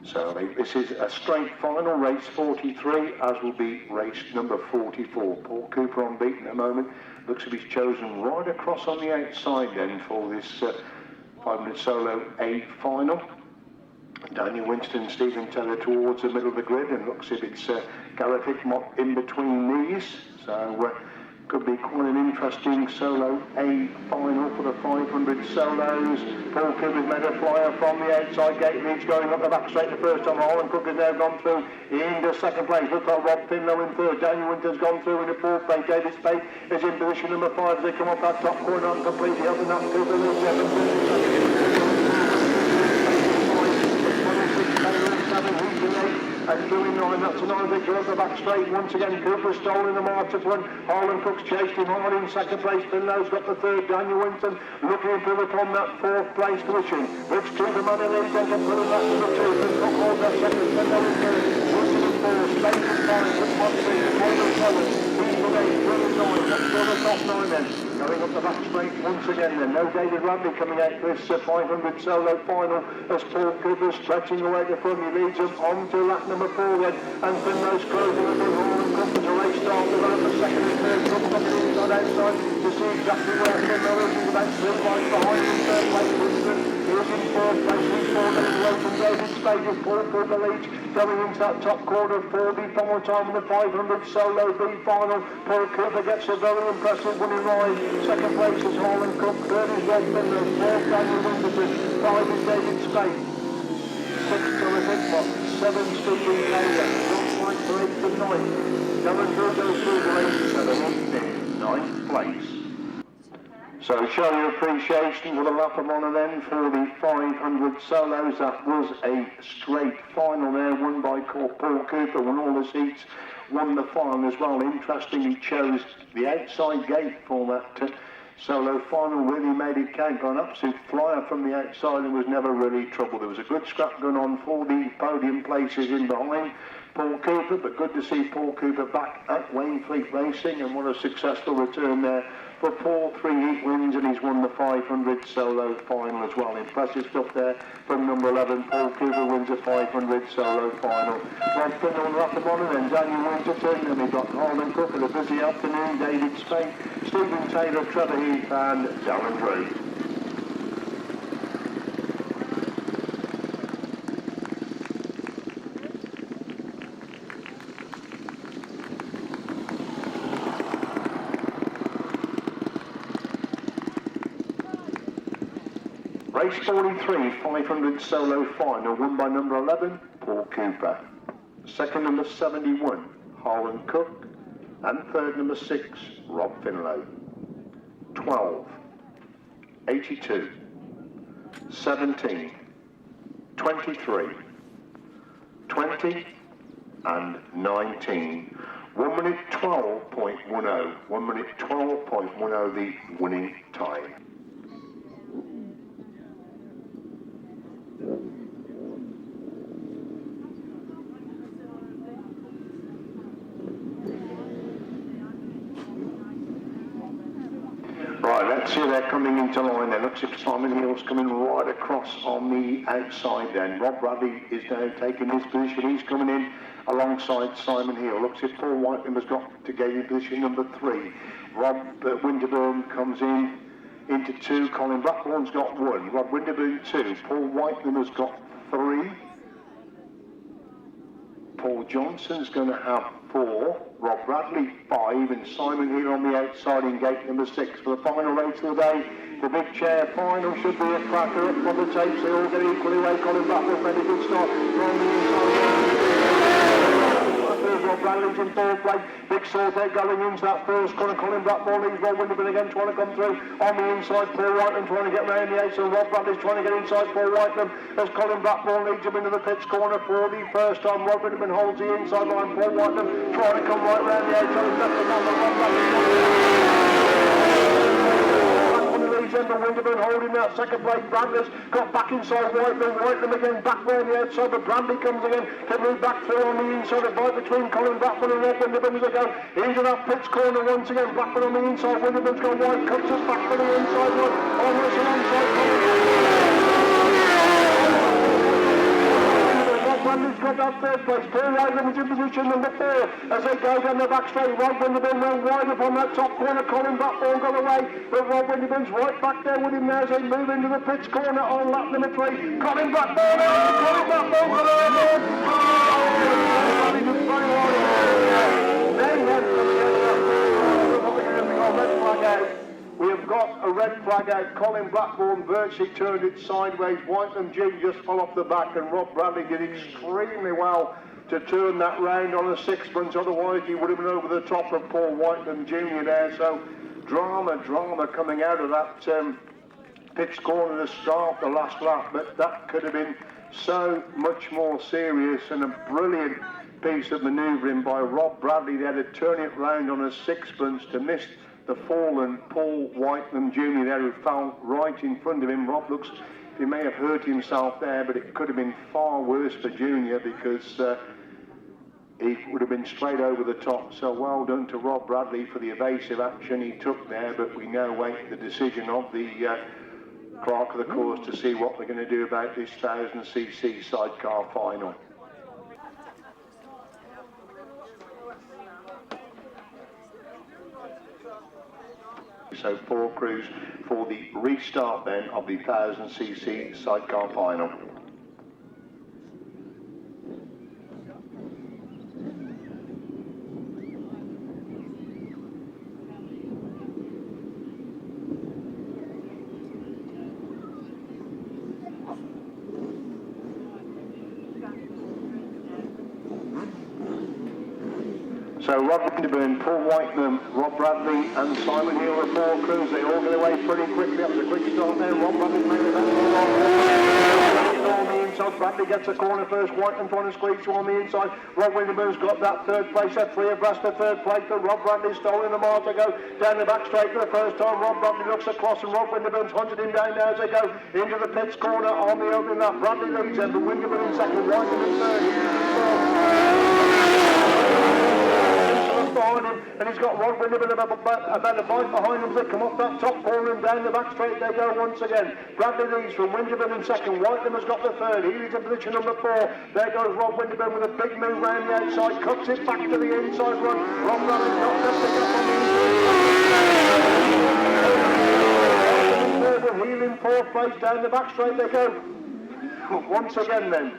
So this is a straight final, race 43, as will be race number 44. Paul Cooper unbeaten at the moment. Looks as if he's chosen right across on the outside then for this 500 solo A final. Daniel Winston, Stephen Taylor towards the middle of the grid, and looks as if it's Gareth Hickmott in between these. So could be quite an interesting solo A final for the 500 solos. Paul Cooper's made a flyer from the outside gate, leads going up the back straight the first time. Harland Cook has now gone through into second place. Looks like Rob Finlow in third. Daniel Winter's gone through into 4th place. David Spade is in position number 5 as they come off that top corner and completely up, and that Cooper leads second. And doing 9, that's a 9 victory up the back straight. Once again, Cooper stolen the mark to front. Harland Cook's chased him hard in second place. Finlow's got the third. Daniel Winton looking to upon that 4th place position. Which to the man in lead, then put him back to the 2. Cook holds that second. Finlow in third. Winton in 4th. Spade in 5. With Motley. Taylor 7. He's the 8. Winning 9. That's for the top 9 then. Going up the back straight once again then. No David Radley coming out for this 500 solo final as Paul Cooper stretching away the front. He leads up on to lap number 4 then. And Finlow's closing the front. Harland Cook as a race start. They're on the second and third. Cook looking inside outside to see exactly where Finlow is. He's about 3 miles behind in third place. Winterton is in fourth place. He's fourth and away from David Spade with Paul for the lead. Going into that top corner, 4B final time in the 500 solo B final. Paul Cooper gets a very impressive winning ride. Second place is Harland Cook. Third is Reg Blackbourn. Fourth Daniel Winterton. 5 is David Spade. 6 Gareth Hickmott. 7 Stephen Taylor. John White for 8th and 9th. Devon Drew goes through the race at an 9th place. So show your appreciation for the lap of honour then for the 500 solos. That was a straight final there, won by Paul Cooper, won all the seats, won the final as well. Interestingly chose the outside gate for that solo final, really made it count. Got an absolute flyer from the outside and was never really trouble. There was a good scrap going on for the podium places in behind Paul Cooper, but good to see Paul Cooper back at Wainfleet Racing, and what a successful return there for Paul. 3 heat wins and he's won the 500 solo final as well. Impressive stuff there from number 11. Paul Cooper wins the 500 solo final. Rob Finlow on lap of honour, then Daniel Winterton, and we've got Harland Cook at a busy afternoon, David Spade, Stephen Taylor, Trevor Heath and Darren Drew. Race 43, 500 solo final, won by number 11, Paul Cooper. Second, number 71, Harland Cook. And third, number 6, Rob Finlow. 12, 82, 17, 23, 20, and 19. 1 minute 12.10. 1 minute 12.10, the winning time. Right, let's see they're coming into line then. Looks like Simon Hill's coming right across on the outside then. Rob Radley is now taking his position. He's coming in alongside Simon Hill. Looks like Paul Whitelam has got to gain position number 3. Rob Winterburn comes in into 2. Colin Blackbourne's got 1. Rob Winterburn 2. Paul Whitelam has got 3. Paul Johnson's going to have 4, Rob Radley 5, and Simon Hill on the outside in gate number 6 for the final race of the day. The big chair final should be a cracker up on the tapes. They all get equally away. Colin Blackbourne made a good start from the inside. Rob Radley's in 4th place. Big Saunters going into that first corner. Colin Blackbourne leads Rob Winterburn again, trying to come through on the inside. Paul Whitelam trying to get round the 8, so Rob Radley's trying to get inside Paul Whitelam as Colin Blackbourne leads him into the pits corner for the first time. Rob Winterburn holds the inside line. Paul Whitelam trying to come right round the 8, so he's left the number. Rob Radley December, Winterburn holding that second place. Bradley's got back inside Whitelam. Whitelam again back round the outside, but Bradley comes again to move back through on the inside. A fight between Colin Blackbourne and Rob Winterburn as they go into that pits corner once again. Blackbourne on the inside, Winterburn's gone wide, cuts us back to the inside one. Almost alongside Colin. Bradley's got that 3rd place. Paul Whitelam is in position number 4 as they go down the back straight. Rob Winterburn went wide up on that top corner. Colin Blackbourne got away, but Rob Winterburn's right back there with him now as they move into the pits corner on lap number 3. Colin Blackbourne, Colin Blackbourne got away. We have got a red flag out. Colin Blackbourne virtually turned it sideways. Whitelam G just fell off the back, and Rob Radley did extremely well to turn that round on a 6-punch. Otherwise, he would have been over the top of Paul Whitelam Jr. there. So, drama coming out of that pits corner to start the last lap. But that could have been so much more serious, and a brilliant piece of manoeuvring by Rob Radley there to turn it round on a 6-punch to miss the fallen Paul Whitelam Jr. there, who fell right in front of him. Rob looks, he may have hurt himself there, but it could have been far worse for Junior, because he would have been straight over the top. So well done to Rob Radley for the evasive action he took there, but we now wait the decision of the clerk of the course to see what they're going to do about this 1000cc sidecar final. So 4 crews for the restart then of the 1000cc sidecar final. So Rob Winterburn, Paul Whitelam, Rob Radley and Simon Hill, the 4 crews. They all get away pretty quickly. That was a quick start there. Rob Radley's made it on the inside. Bradley gets a corner first. Whitelam trying to squeeze through on the inside. Rob Winterburn's got that third place. At 3 abreast the third place. But Rob Radley's stolen the mile to go down the back straight for the first time. Rob Radley looks across and Rob Winterburn's hunted him down now as they go into the pits corner on the opening lap. Bradley leads them, but Winterburn in second. Whitelam in third. Behind him, and he's got Rod Winterburn about a bite behind him. They come off that top corner and down the back straight they go once again. Bradley leads from Winterburn in second. Whitelam has got the third. He leads in position number 4. There goes Rob Winterburn with a big move round the outside, cuts it back to the inside run. Rob Radley's not left to get on the inside. Heel in 4th place, down the back straight they go. Once again then.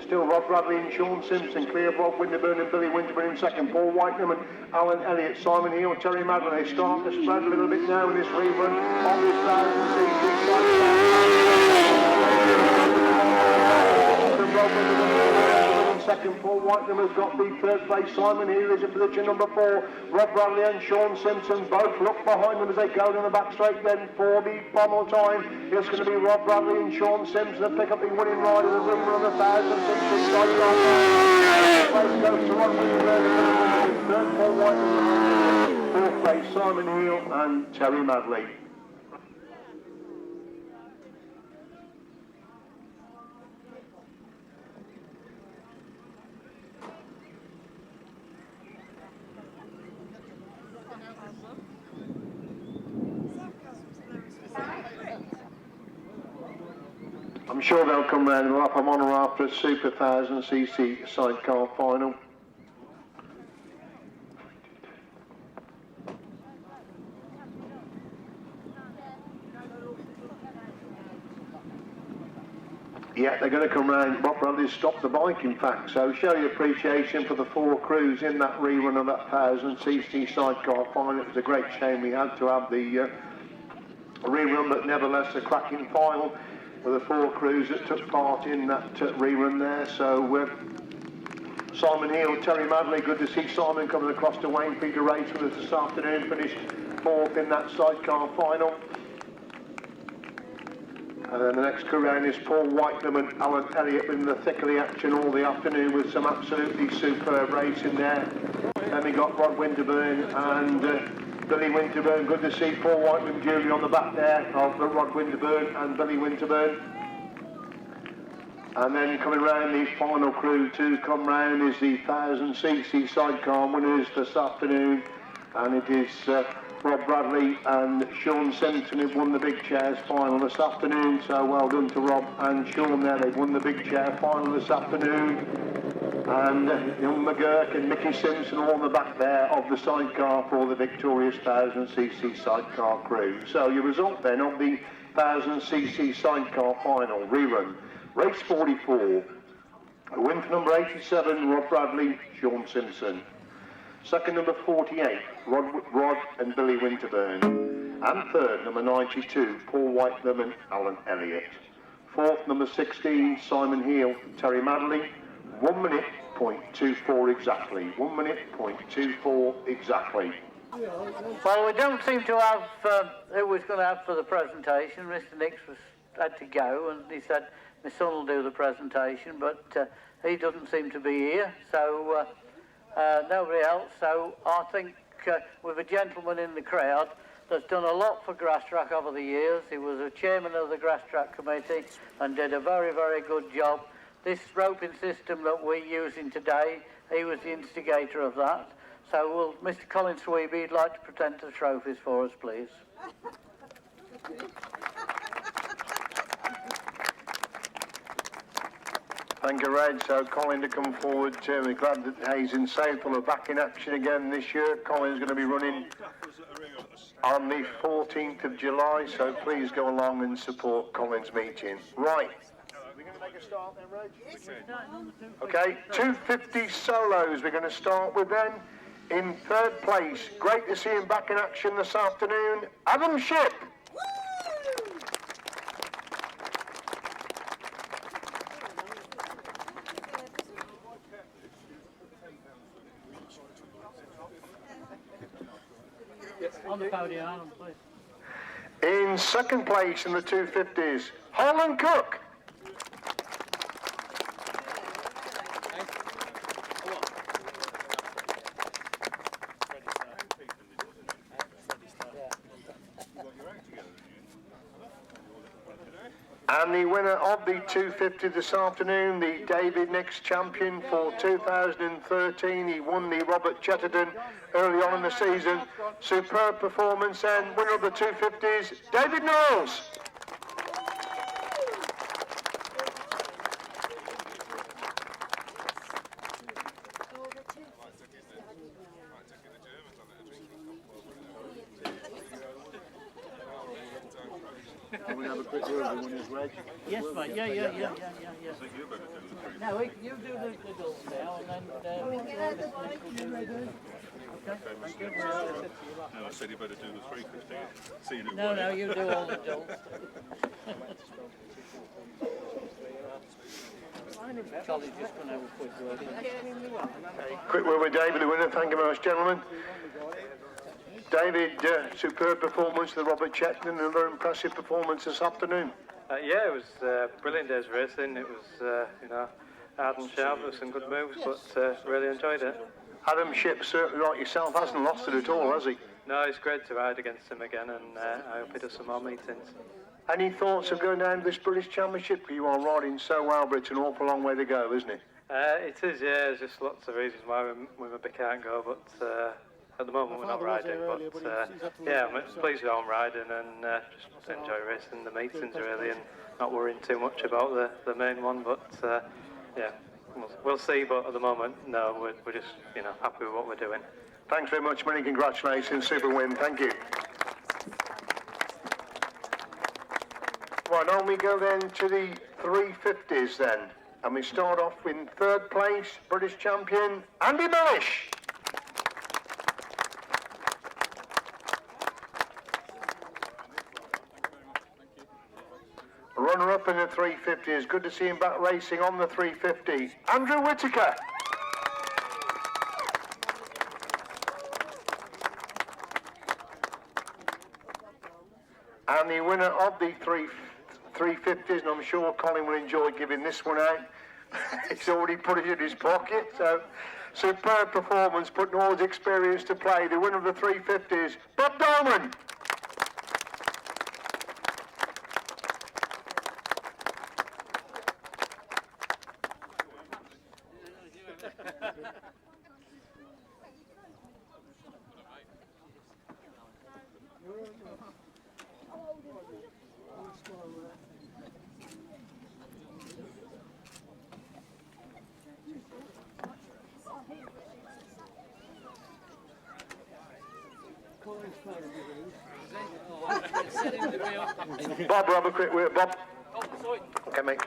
Still Rob Radley and Sean Simpson, clear of Rob Winterburn and Billy Winterburn in second. Paul Whitelam and Alan Elliott, Simon Hill, Terry Madden. They start to spread a little bit now in this rerun on this 1000cc. Second, Paul Whitelam has got the third place. Simon Hill is in position number 4. Rob Radley and Sean Simpson both look behind them as they go down the back straight. Then for the final time, it's going to be Rob Radley and Sean Simpson that pick up the winning ride of the river on the 1000cc sidecar. Place goes to Rob Winterburn. Third, Paul Whitelam. 4th place, Simon Hill and Terry Madley. I'm sure they'll come round and lap them on or after a Super 1000cc sidecar final. Yeah, they're going to come round. Bob Bradley's stopped the bike, in fact. So show your appreciation for the 4 crews in that rerun of that 1000cc sidecar final. It was a great shame we had to have the rerun, but nevertheless a cracking final with the 4 crews that took part in that rerun there. So Simon Hill, Terry Madley, good to see Simon coming across to Wainfleet to race with us this afternoon, finished 4th in that sidecar final. And then the next crew round is Paul Whitelam and Alan Elliott in the thick of the action all the afternoon with some absolutely superb racing there. Then we got Rod Winterburn and Billy Winterburn. Good to see Paul Whitelam duly on the back there of Rod Winterburn and Billy Winterburn. And then coming round, the final crew to come round is the 1000cc sidecar winners this afternoon. And it is Rob Bradley and Sean Simpson who've won the big chairs final this afternoon. So well done to Rob and Sean there. They've won the big chair final this afternoon. And young McGurk and Mickey Simpson all on the back there of the sidecar for the victorious 1000cc sidecar crew. So your result then of the 1000cc sidecar final rerun. Race 44. A win for number 87, Rob Bradley, Sean Simpson. Second, number 48, Rod and Billy Winterburn. And third, number 92, Paul Whitelam and Alan Elliott. Fourth, number 16, Simon Hill, Terry Madley. 1 minute, .24 exactly. 1 minute, .24 exactly. Well, we don't seem to have who was going to have for the presentation. Mr. Nix had to go, and he said, my son will do the presentation, but he doesn't seem to be here, so nobody else. So I think with a gentleman in the crowd that's done a lot for Grasstrack over the years. He was a chairman of the Grasstrack committee and did a very, very good job. This roping system that we're using today, he was the instigator of that. So will Mr. Colin Sweeby, he'd like to present the trophies for us, please. Thank you, Reg. So Colin to come forward. We're glad that Hayes and Southall are back in action again this year. Colin's going to be running on the 14th of July, so please go along and support Colin's meeting. Right. We're going to make a start then, Reg? Okay, 250 solos we're going to start with then. In third place, great to see him back in action this afternoon, Shipp. On the podium, Harland, please. In second place in the 250s, Harland Cook. And the winner of the 250 this afternoon, the David Nix champion for 2013. He won the Robert Chetterton early on in the season. Superb performance, and winner of the 250s, David Knowles. Can we have a quick word with winners, Reg? Yes, mate. Yeah. No, you do the dolls now, and then okay. Thank you. No, I said you better do the 350. See you No, you do all the dolls. Charlie's just going to have a quick word. Quick word with David, the winner. Thank you very much, gentlemen. David, superb performance, the Robert Chetton, another impressive performance this afternoon. Yeah, it was a brilliant day's racing. It was, hard and sharp with some good moves, but really enjoyed it. Shipp, certainly like yourself, hasn't lost it at all, has he? No, it's great to ride against him again, and I hope he does some more meetings. Any thoughts of going down to this British Championship? You are riding so well, but it's an awful long way to go, isn't it? It is, yeah. There's just lots of reasons why we maybe can't go, but at the moment we're not riding. But yeah, I'm pleased with how I'm riding, and just enjoy racing the meetings really, and not worrying too much about the main one. But yeah, we'll see. But at the moment, no, we're just happy with what we're doing. Thanks very much, many congratulations, super win. Thank you. Right, on we go then to the 350s then, and we start off in third place, British champion Mellish. Runner-up in the 350 is good to see him back racing on the 350. Whittaker. And the winner of the 350s, and I'm sure Colin will enjoy giving this one out. He's already put it in his pocket, so superb performance, putting all his experience to play. The winner of the 350s, Dolman. Bob, have a quick word, Bob. Okay, mate.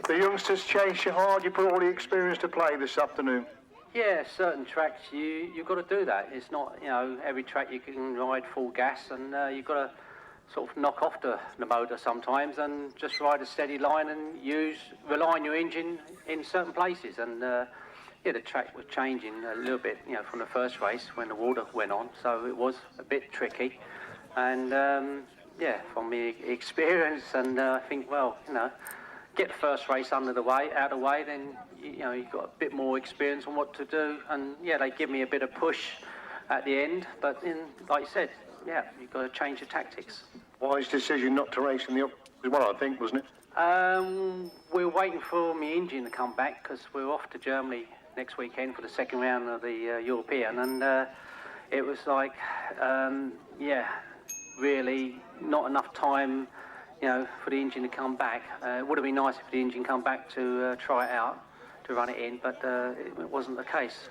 The youngsters chase you hard. You put all the experience to play this afternoon. Yeah, certain tracks you've got to do that. It's not every track you can ride full gas, and you've got to sort of knock off the motor sometimes and just ride a steady line and rely on your engine in certain places. And yeah, the track was changing a little bit, from the first race when the water went on, so it was a bit tricky. And yeah, from my experience, and I think, well, get the first race out of the way, then you've got a bit more experience on what to do. And yeah, they give me a bit of push at the end, but like you said, yeah, you've got to change your tactics. Wise decision not to race in the up, well, I think, wasn't it? We're waiting for my engine to come back because we're off to Germany next weekend for the second round of the European, and it was like, yeah, really not enough time, for the engine to come back. It would have been nice if the engine come back to try it out, to run it in, but it wasn't the case.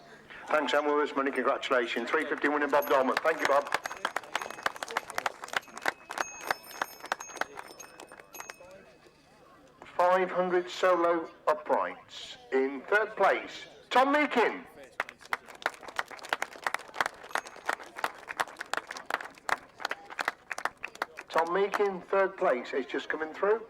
Thanks, and with us, many congratulations. 350 winning Bob Dolman. Thank you, Bob. .500 solo uprights. In third place, Tom Meakin. Tom Meakin, third place, is just coming through.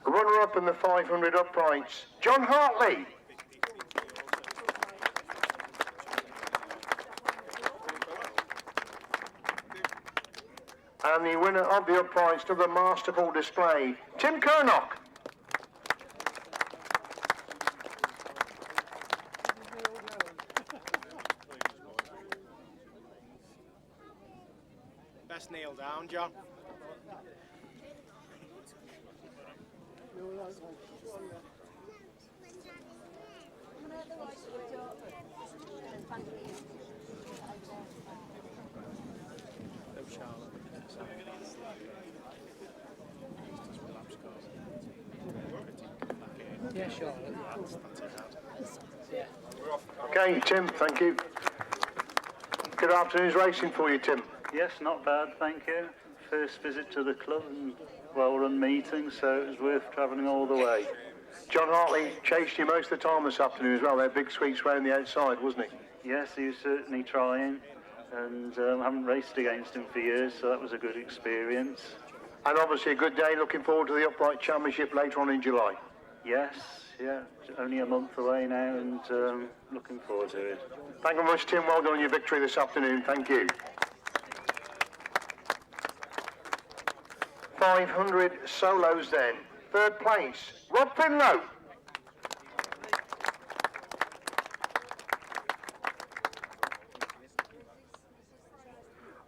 Runner-up in the 500 uprights, John Hartley. And the winner of the uprights to the masterful display, Tim Curnock. Best kneel down, John. Yeah, sure. Okay, Tim, thank you. Good afternoon's racing for you, Tim. Yes, not bad, thank you. First visit to the club and well-run meeting, so it was worth travelling all the way. John Hartley chased you most of the time this afternoon as well. They're big sweeps round the outside, wasn't he? Yes, he was certainly trying, and I haven't raced against him for years, so that was a good experience. And obviously a good day, looking forward to the Upright Championship later on in July. Yes, yeah, only a month away now, and looking forward to it. Thank you very much, Tim. Well done on your victory this afternoon. Thank you. 500 solos then. Third place, Rob Finlow.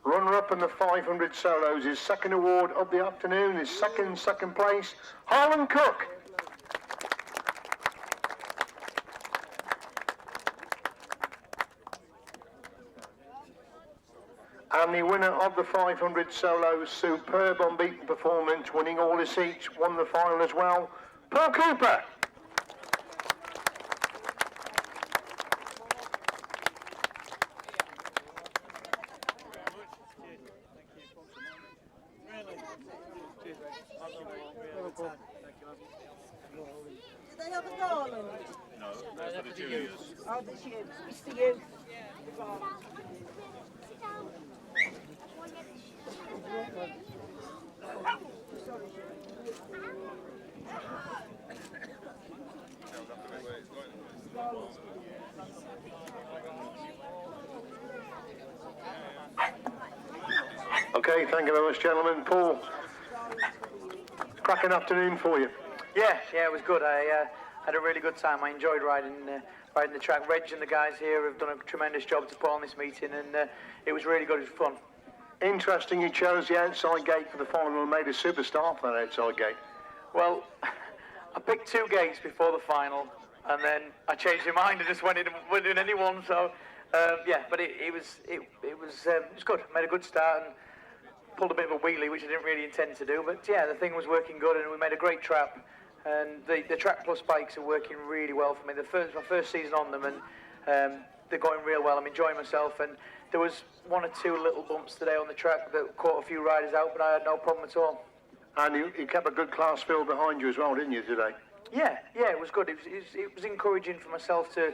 Runner-up in the 500 solos, his second award of the afternoon, his second place, Harland Cook. And the winner of the 500 solos, superb unbeaten performance, winning all his seats, won the final as well, Paul Cooper. Did they have a Garland? No, that's for the juniors. Oh, the youth. It's the youth. Okay, thank you very much, gentlemen. Paul, cracking afternoon for you. Yeah, it was good. I had a really good time. I enjoyed riding the track. Reg and the guys here have done a tremendous job to put on this meeting, and it was really good. It was fun. Interesting you chose the outside gate for the final and made a superstar for that outside gate. Well, I picked two gates before the final, and then I changed my mind and just went in any one. So, yeah, but it was good. Made a good start and pulled a bit of a wheelie, which I didn't really intend to do. But yeah, the thing was working good, and we made a great trap. And the Track Plus bikes are working really well for me. My first season on them, and they're going real well. I'm enjoying myself, and there was one or two little bumps today on the track that caught a few riders out, but I had no problem at all. And you kept a good class field behind you as well, didn't you, today? Yeah, it was good. It was encouraging for myself to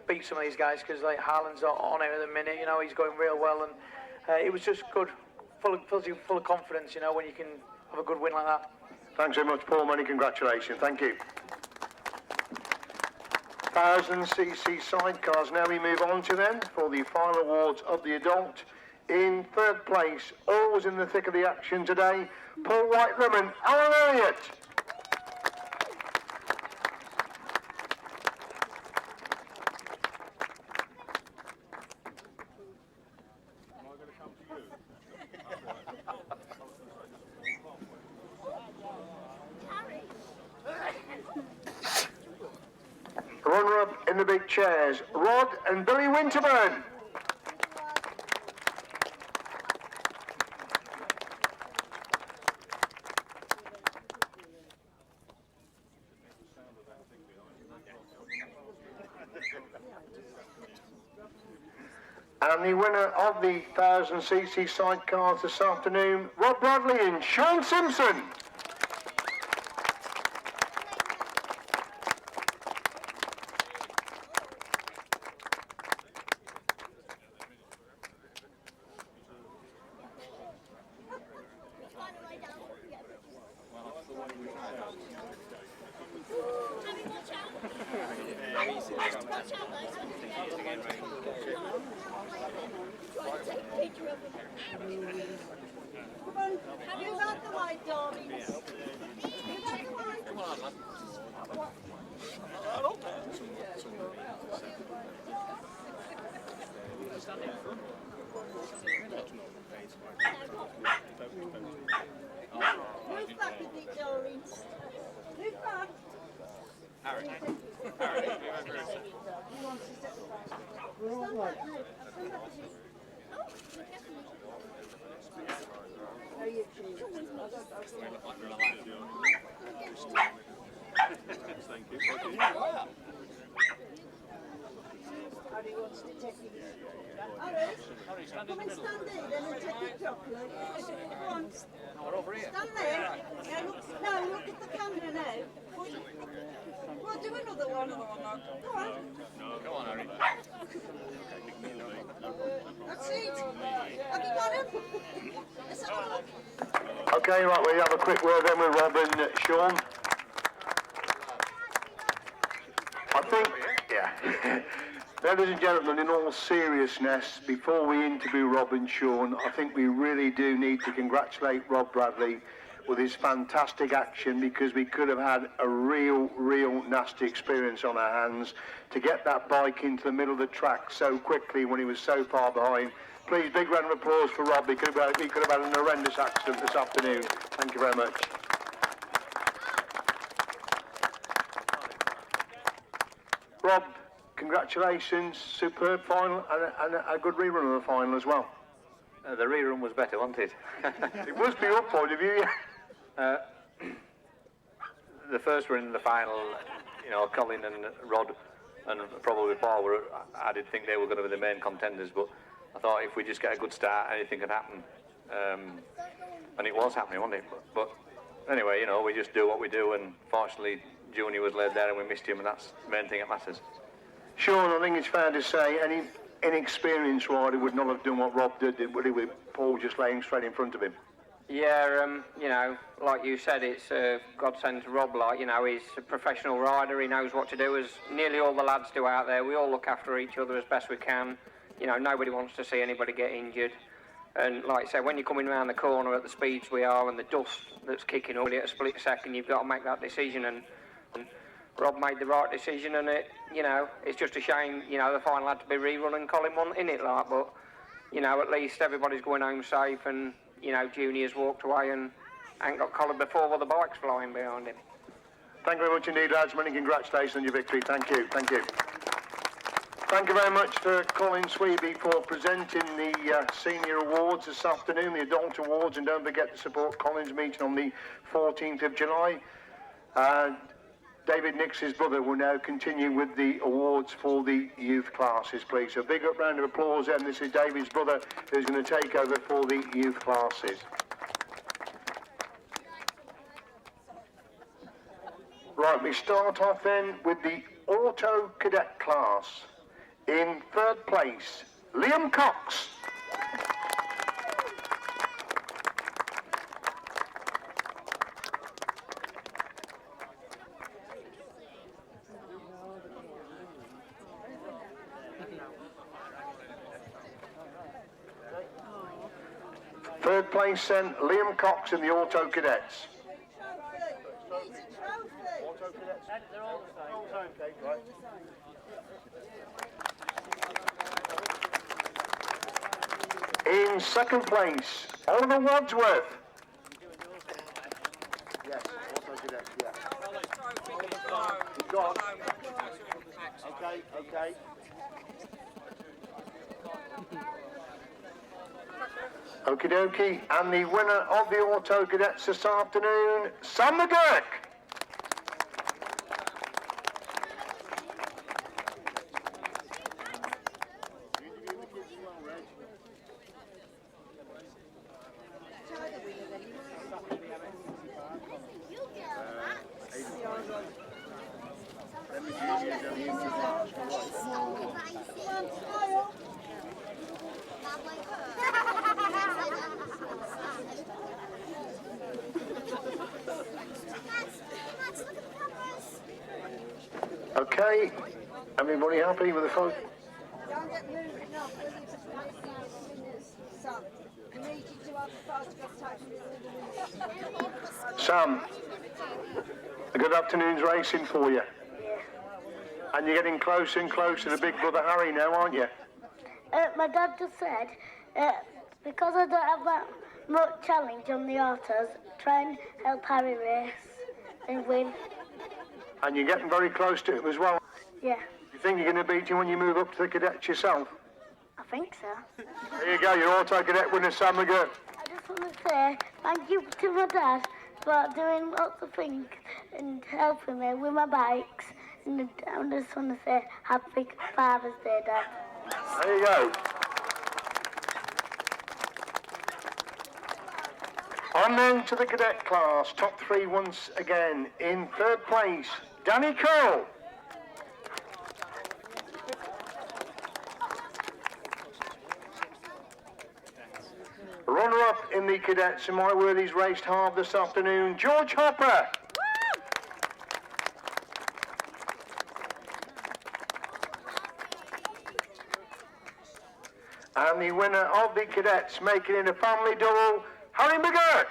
beat some of these guys, because like Harland's on it at the minute. You know, he's going real well, and it was just good. Fills you full of confidence, you know, when you can have a good win like that. Thanks very much, Paul. Many congratulations. Thank you. 1000cc sidecars. Now we move on to then for the final awards of the adult. In third place, always in the thick of the action today, Paul Whitelam and Alan Elliott. Runner-up in the big chairs, Rod and Billy Winterburn. And the winner of the 1000cc sidecars this afternoon, Rob Radley and Sean Simpson. Come on, move out the way, darlings. Move out the way. Come on, lad. Move back a bit, darlings. Move back. Harry. Harry, you want to step back? Stand back, no. Stand back a bit. How you choose? Thank you. Harry wants to take it. Harry, come and stand there then and take your chocolate. Come on. Stand there. Yeah, look at the camera now. Well, do another one. Go on. Go on, Harry. That's it. Have you got him? Let's have a look. Okay, right, we have a quick word then with Rob and Sean. I think, yeah. Ladies and gentlemen, in all seriousness, before we interview Rob and Sean, I think we really do need to congratulate Rob Bradley with his fantastic action, because we could have had a real nasty experience on our hands to get that bike into the middle of the track so quickly when he was so far behind. Please, big round of applause for Rob. He could have had an horrendous accident this afternoon. Thank you very much. Rob, congratulations, superb final and a good rerun of the final as well. The rerun was better, wasn't it? It must be your point of view, yeah. The first run in the final, you know, Colin and Rod and probably Paul were, I did think they were going to be the main contenders, but I thought if we just get a good start, anything could happen. And it was happening, wasn't it? But anyway, you know, we just do what we do, and fortunately Junior was laid there and we missed him, and that's the main thing that matters. Sean, I think it's fair to say any inexperienced rider would not have done what Rob did, would he, with Paul just laying straight in front of him? Yeah, you know, like you said, it's godsend to Rob. Like, you know, he's a professional rider. He knows what to do, as nearly all the lads do out there. We all look after each other as best we can. You know, nobody wants to see anybody get injured. And like I said, when you're coming around the corner at the speeds we are and the dust that's kicking up at a split second, you've got to make that decision. And Rob made the right decision, and it, you know, it's just a shame, you know, the final had to be rerun and Colin wasn't in it, like, but, you know, at least everybody's going home safe, and, you know, Junior's walked away and ain't got Colin before while the bike's flying behind him. Thank you very much indeed, lads. Many congratulations on your victory. Thank you. Thank you. Thank you very much to Colin Sweeby for presenting the senior awards this afternoon, the adult awards, and don't forget to support Colin's meeting on the 14th of July. David Nix, his brother, will now continue with the awards for the youth classes, please. So a big round of applause, and this is David's brother who's going to take over for the youth classes. Right, we start off then with the Auto Cadet class. In third place, Liam Cox. Third place then, Liam Cox in the Auto Cadets. Auto Cadets. They're all the same. Okay, right. In second place, Oliver Wadsworth. Yes, Auto Cadets, yeah. He's gone. Okay. Okie dokie, and the winner of the Auto Cadets this afternoon, Sam McGurk. Okay, everybody happy with the phone? Don't get moving up, will you, just make 5 minutes, son. We need you to have the photograph taken. Sam, a good afternoon's racing for you. And you're getting closer and closer to Big Brother Harry now, aren't you? My dad just said, because I don't have that much challenge on the autos, try and help Harry race and win. And you're getting very close to him as well. Yeah, You think you're going to beat him when you move up to the cadets yourself? I think so. There you go, your auto cadet winner, Sam McGurk. I just want to say thank you to my dad for doing lots of things and helping me with my bikes. And I just want to say Happy Father's Day, Dad. There you go. On then to the cadet class, top 3 once again. In 3rd place, Danny Cole. Runner-up in the cadets, in my word, he's raced hard this afternoon, George Hopper. And the winner of the cadets, making it a family double, Harry McGurk.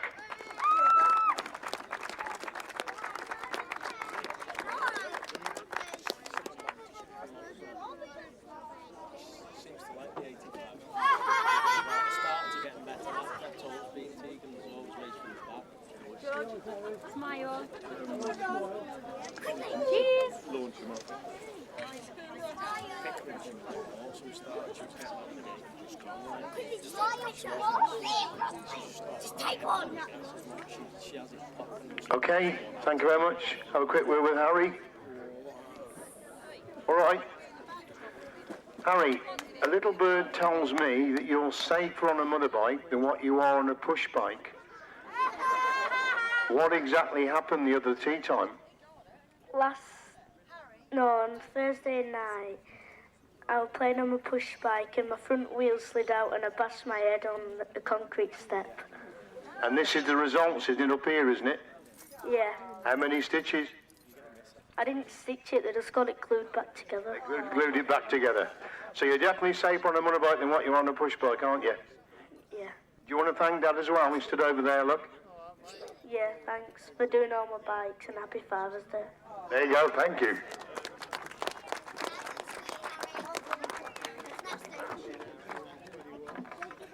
Smile. Cheers. Launch him up. Just take one. Okay, thank you very much. Have a quick word with Harry. All right. Harry, a little bird tells me that you're safer on a motorbike than what you are on a push bike. What exactly happened the other tea time? On Thursday night, I was playing on my push bike and my front wheel slid out and I bashed my head on the concrete step. And this is the results, isn't it, up here, isn't it? Yeah. How many stitches? I didn't stitch it, they just got it glued back together. Glued it back together. So you're definitely safer on a motorbike than what you're on a push bike, aren't you? Yeah. Do you want to thank Dad as well? He stood over there, look. Yeah, thanks for doing all my bikes and Happy Father's Day. There you go, thank you.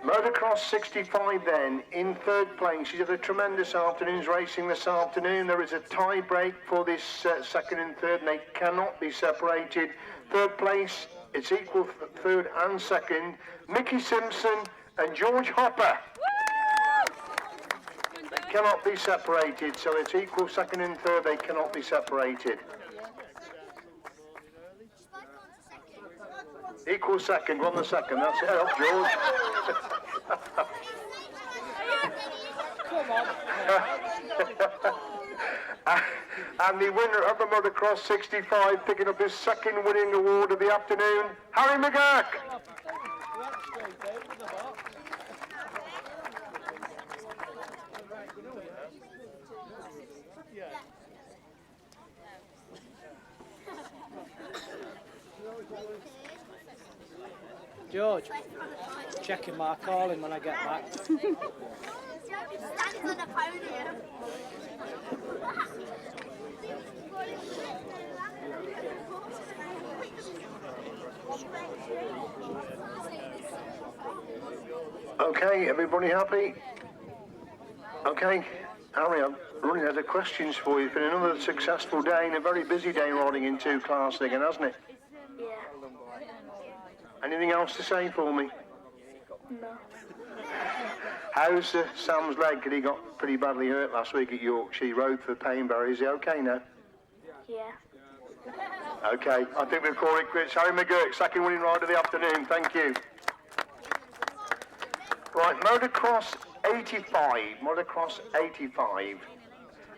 Motocross 65 then, in 3rd place. She's had a tremendous afternoon's racing this afternoon. There is a tie break for this 2nd and 3rd, and they cannot be separated. 3rd place, it's equal 3rd and 2nd. Mickey Simpson and George Hopper. They cannot be separated, so it's equal 2nd and 3rd, they cannot be separated. Equal 2nd, on the 2nd, that's it. Up, George. Come on. And the winner of the Motocross 65, picking up his 2nd winning award of the afternoon, Harry McGurk. George, checking my calling when I get back. Standing on the podium. Okay, everybody happy? Okay, Harry, I'm running out of questions for you. It's been another successful day and a very busy day riding in 2 class again, hasn't it? Yeah. Anything else to say for me? No. How's Sam's leg? He got pretty badly hurt last week at Yorkshire. He rode for Painberry. Is he okay now? Yeah. Okay, I think we'll call it quits. Harry McGurk, 2nd winning rider of the afternoon. Thank you. Right, Motocross 85. Motocross 85.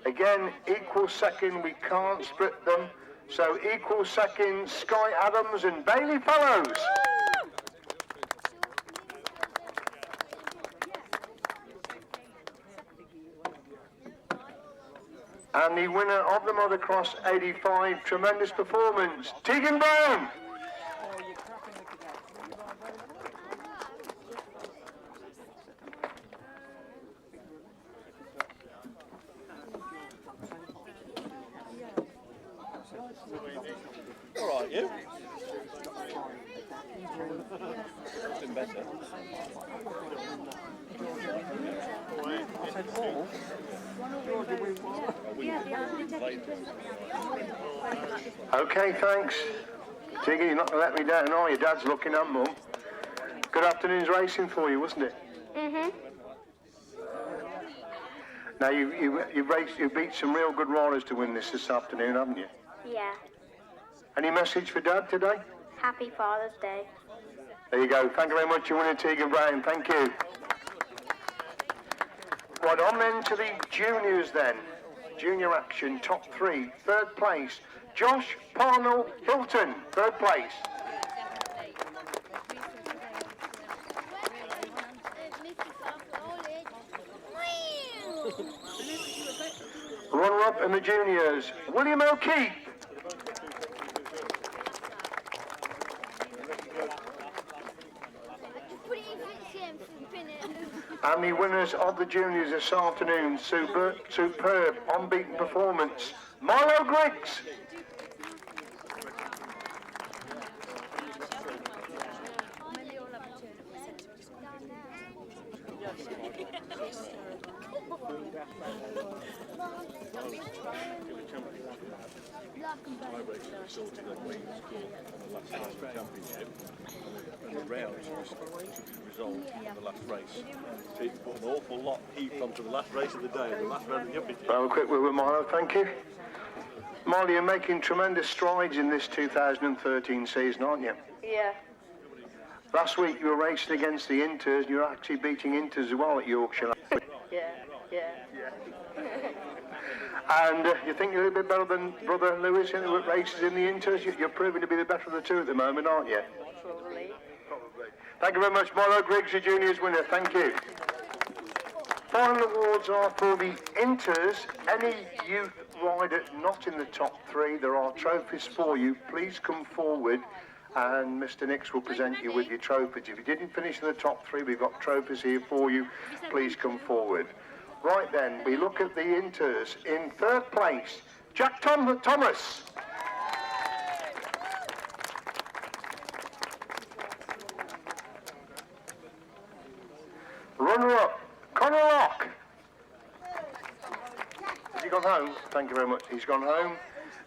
Again, equal 2nd. We can't split them. So equal seconds, Sky Adams and Bailey Fellows. And the winner of the motocross 85, tremendous performance, Tegan Brown. All right, you? Been better. Okay, thanks. Tiggy, you're not going to let me down, are you? Dad's looking at Mum. Good afternoon's racing for you, wasn't it? Mhm. Now, you beat some real good riders to win this afternoon, haven't you? Yeah. Any message for Dad today? Happy Father's Day. There you go. Thank you very much, you winner, Tegan Brown. Thank you. Right, on then to the juniors then. Junior action, top 3. Third place, Josh Parnell Hilton. Third place. Runner-up in the juniors, William O'Keefe. And the winners of the juniors this afternoon, superb, unbeaten performance, Milo Griggs. My race was sorted at Queen's Court on the last race of the championship, and the rounds was resolved in the last race. So it put an awful lot heaped onto the last race of the day, the last round of the championship. Well, a quick word with Milo, thank you. Milo, you're making tremendous strides in this 2013 season, aren't you? Yeah. Last week you were racing against the Inters, and you're actually beating Inters as well at Yorkshire. Yeah. And you think you're a little bit better than brother Lewis in the races in the Inters? You're proving to be the better of the two at the moment, aren't you? Probably. Thank you very much, Milo Griggs, the juniors winner. Thank you. Final awards are for the Inters. Any youth rider not in the top 3, there are trophies for you. Please come forward and Mr. Nix will present you with your trophies. If you didn't finish in the top 3, we've got trophies here for you. Please come forward. Right then, we look at the Inters. In third place, Jack Thomas. Runner-up, Conor Locke. Has he gone home? Thank you very much. He's gone home.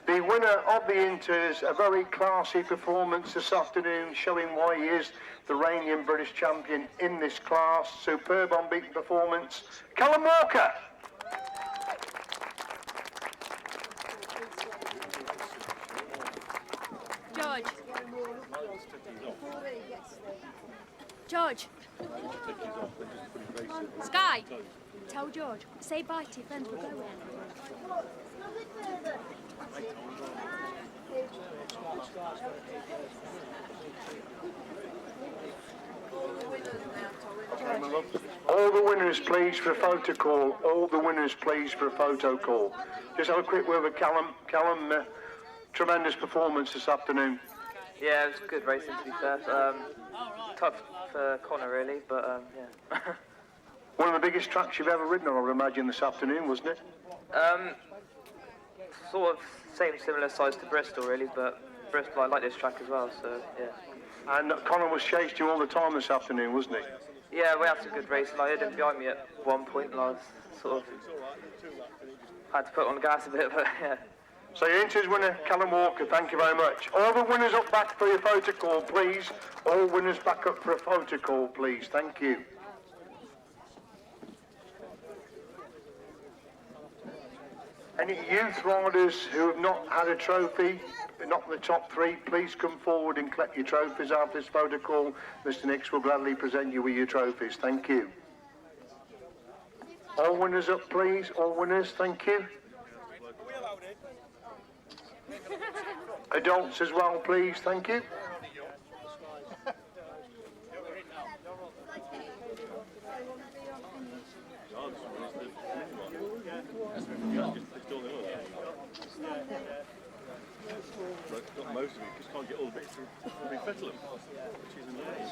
The winner of the Inters, a very classy performance this afternoon, showing why he is the reigning British champion in this class. Superb unbeaten performance, Callum Walker. George. Sky, tell George, say bye to your friends, we're going. All the winners, please, for a photo call. All the winners, please, for a photo call. Just have a quick word with Callum. Callum, tremendous performance this afternoon. Yeah, it was good racing, to be fair. Tough for Connor, really, but yeah. One of the biggest tracks you've ever ridden on, I would imagine, this afternoon, wasn't it? Sort of similar size to Bristol, really, but Bristol, I like this track as well, so yeah. And Connor was chased you all the time this afternoon, wasn't he? Yeah, we had some good racing. I had him behind me at one point, and I was sort of had to put on the gas a bit, but yeah. So your Inters winner, Callum Walker, thank you very much. All the winners up back for your photo call, please. All winners back up for a photo call, please. Thank you. Any youth riders who have not had a trophy, not in the top 3, please come forward and collect your trophies after this photo call. Mr. Nix will gladly present you with your trophies. Thank you. All winners up, please. All winners, thank you. adults as well, please. Thank you. Got most of it, just can't get all the bits to refettle them, which is annoying.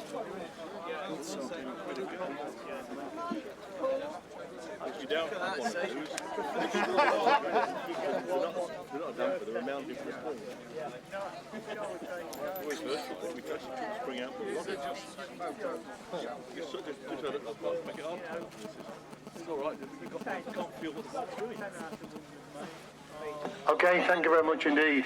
If you don't have one of those, they're not a damper, they're a mounting for a spring. Always versatile, we test it to spring out for the rocket. Just sort of make it hard. It's alright, you can't feel what the boat's doing. Okay, thank you very much indeed.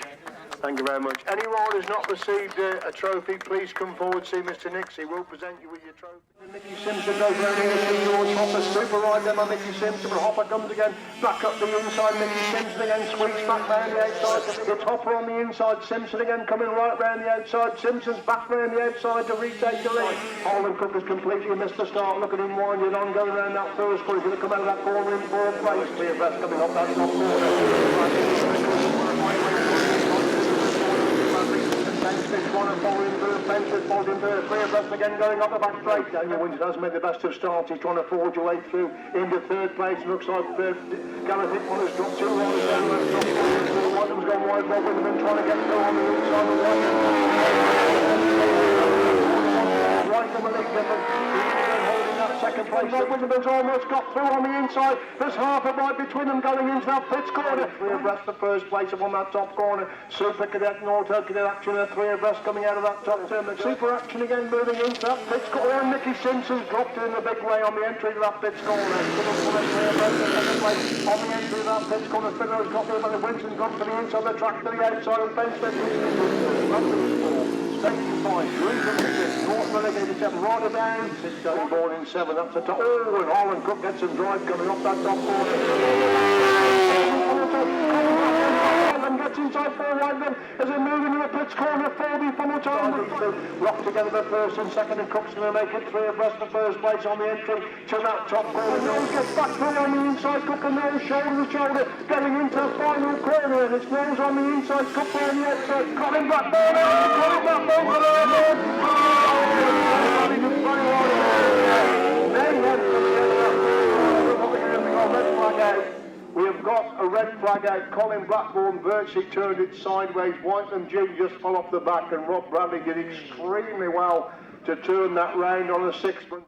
Thank you very much. Anyone who's not received a trophy, please come forward, see Mr. Nix. He will present you with your trophy. Mickey Simpson goes round here to see George Hopper. Super right there by Mickey Simpson, but Hopper comes again. Back up the inside, Mickey Simpson again, sweeps back round the outside. It's Hopper on the inside, Simpson again coming right round the outside. Simpson's back round the outside to retake the lead. Harland Cook has completely missed the start. Look at him winding on, going round that first corner. He's going to come out of that corner in fourth place. Clear breast coming up that top corner. Fenn-Smith one and following through. Fenn-Smith followed him through. Clear breast again going up the back straight. Daniel Winterton hasn't made the best of starts. He's trying to forge a way through into third place. Looks like Gareth Hickmott has dropped 2 runners down. Whitelam's gone wide. Bob Winterburn trying to get through on the inside of Whitelam. Whitelam a league difference. Holding that second place. Bob Winterburn's almost got through on the inside. There's half a bite between them going into that pits corner. 3 abreast for first place up on that top corner. Super Cadet and Auto Cadet action. 3 abreast coming out of that top turn. Super action again moving into that pits corner. And Mickey Simpson's dropped it in the big way on the entry to that pits corner. On the entry to that pits corner. Finlow's got there, but Winston's gone to the inside of the track to the outside of Fenn-Smith. Safety point, North relegated 7, Ryder down, Dolman in 7, that's the top. Oh, and Harland Cook gets some drive coming off that top corner. Gets inside 4 wide then as they move into the pits corner. 4B funnel time. Locked together the first and second, and Cook's going to make it 3 abreast for first place on the entry to that top corner. Knowles gets back through on the inside. Cook and Knowles shoulder to shoulder going into the final corner, and it's Knowles on the inside. Cook on the outside. Colin Blackbourn. Colin Blackbourn for the end. We have got a red flag out. Colin Blackbourn virtually turned it sideways. Whitelam G just fell off the back, and Rob Radley did extremely well to turn that round on a 6th.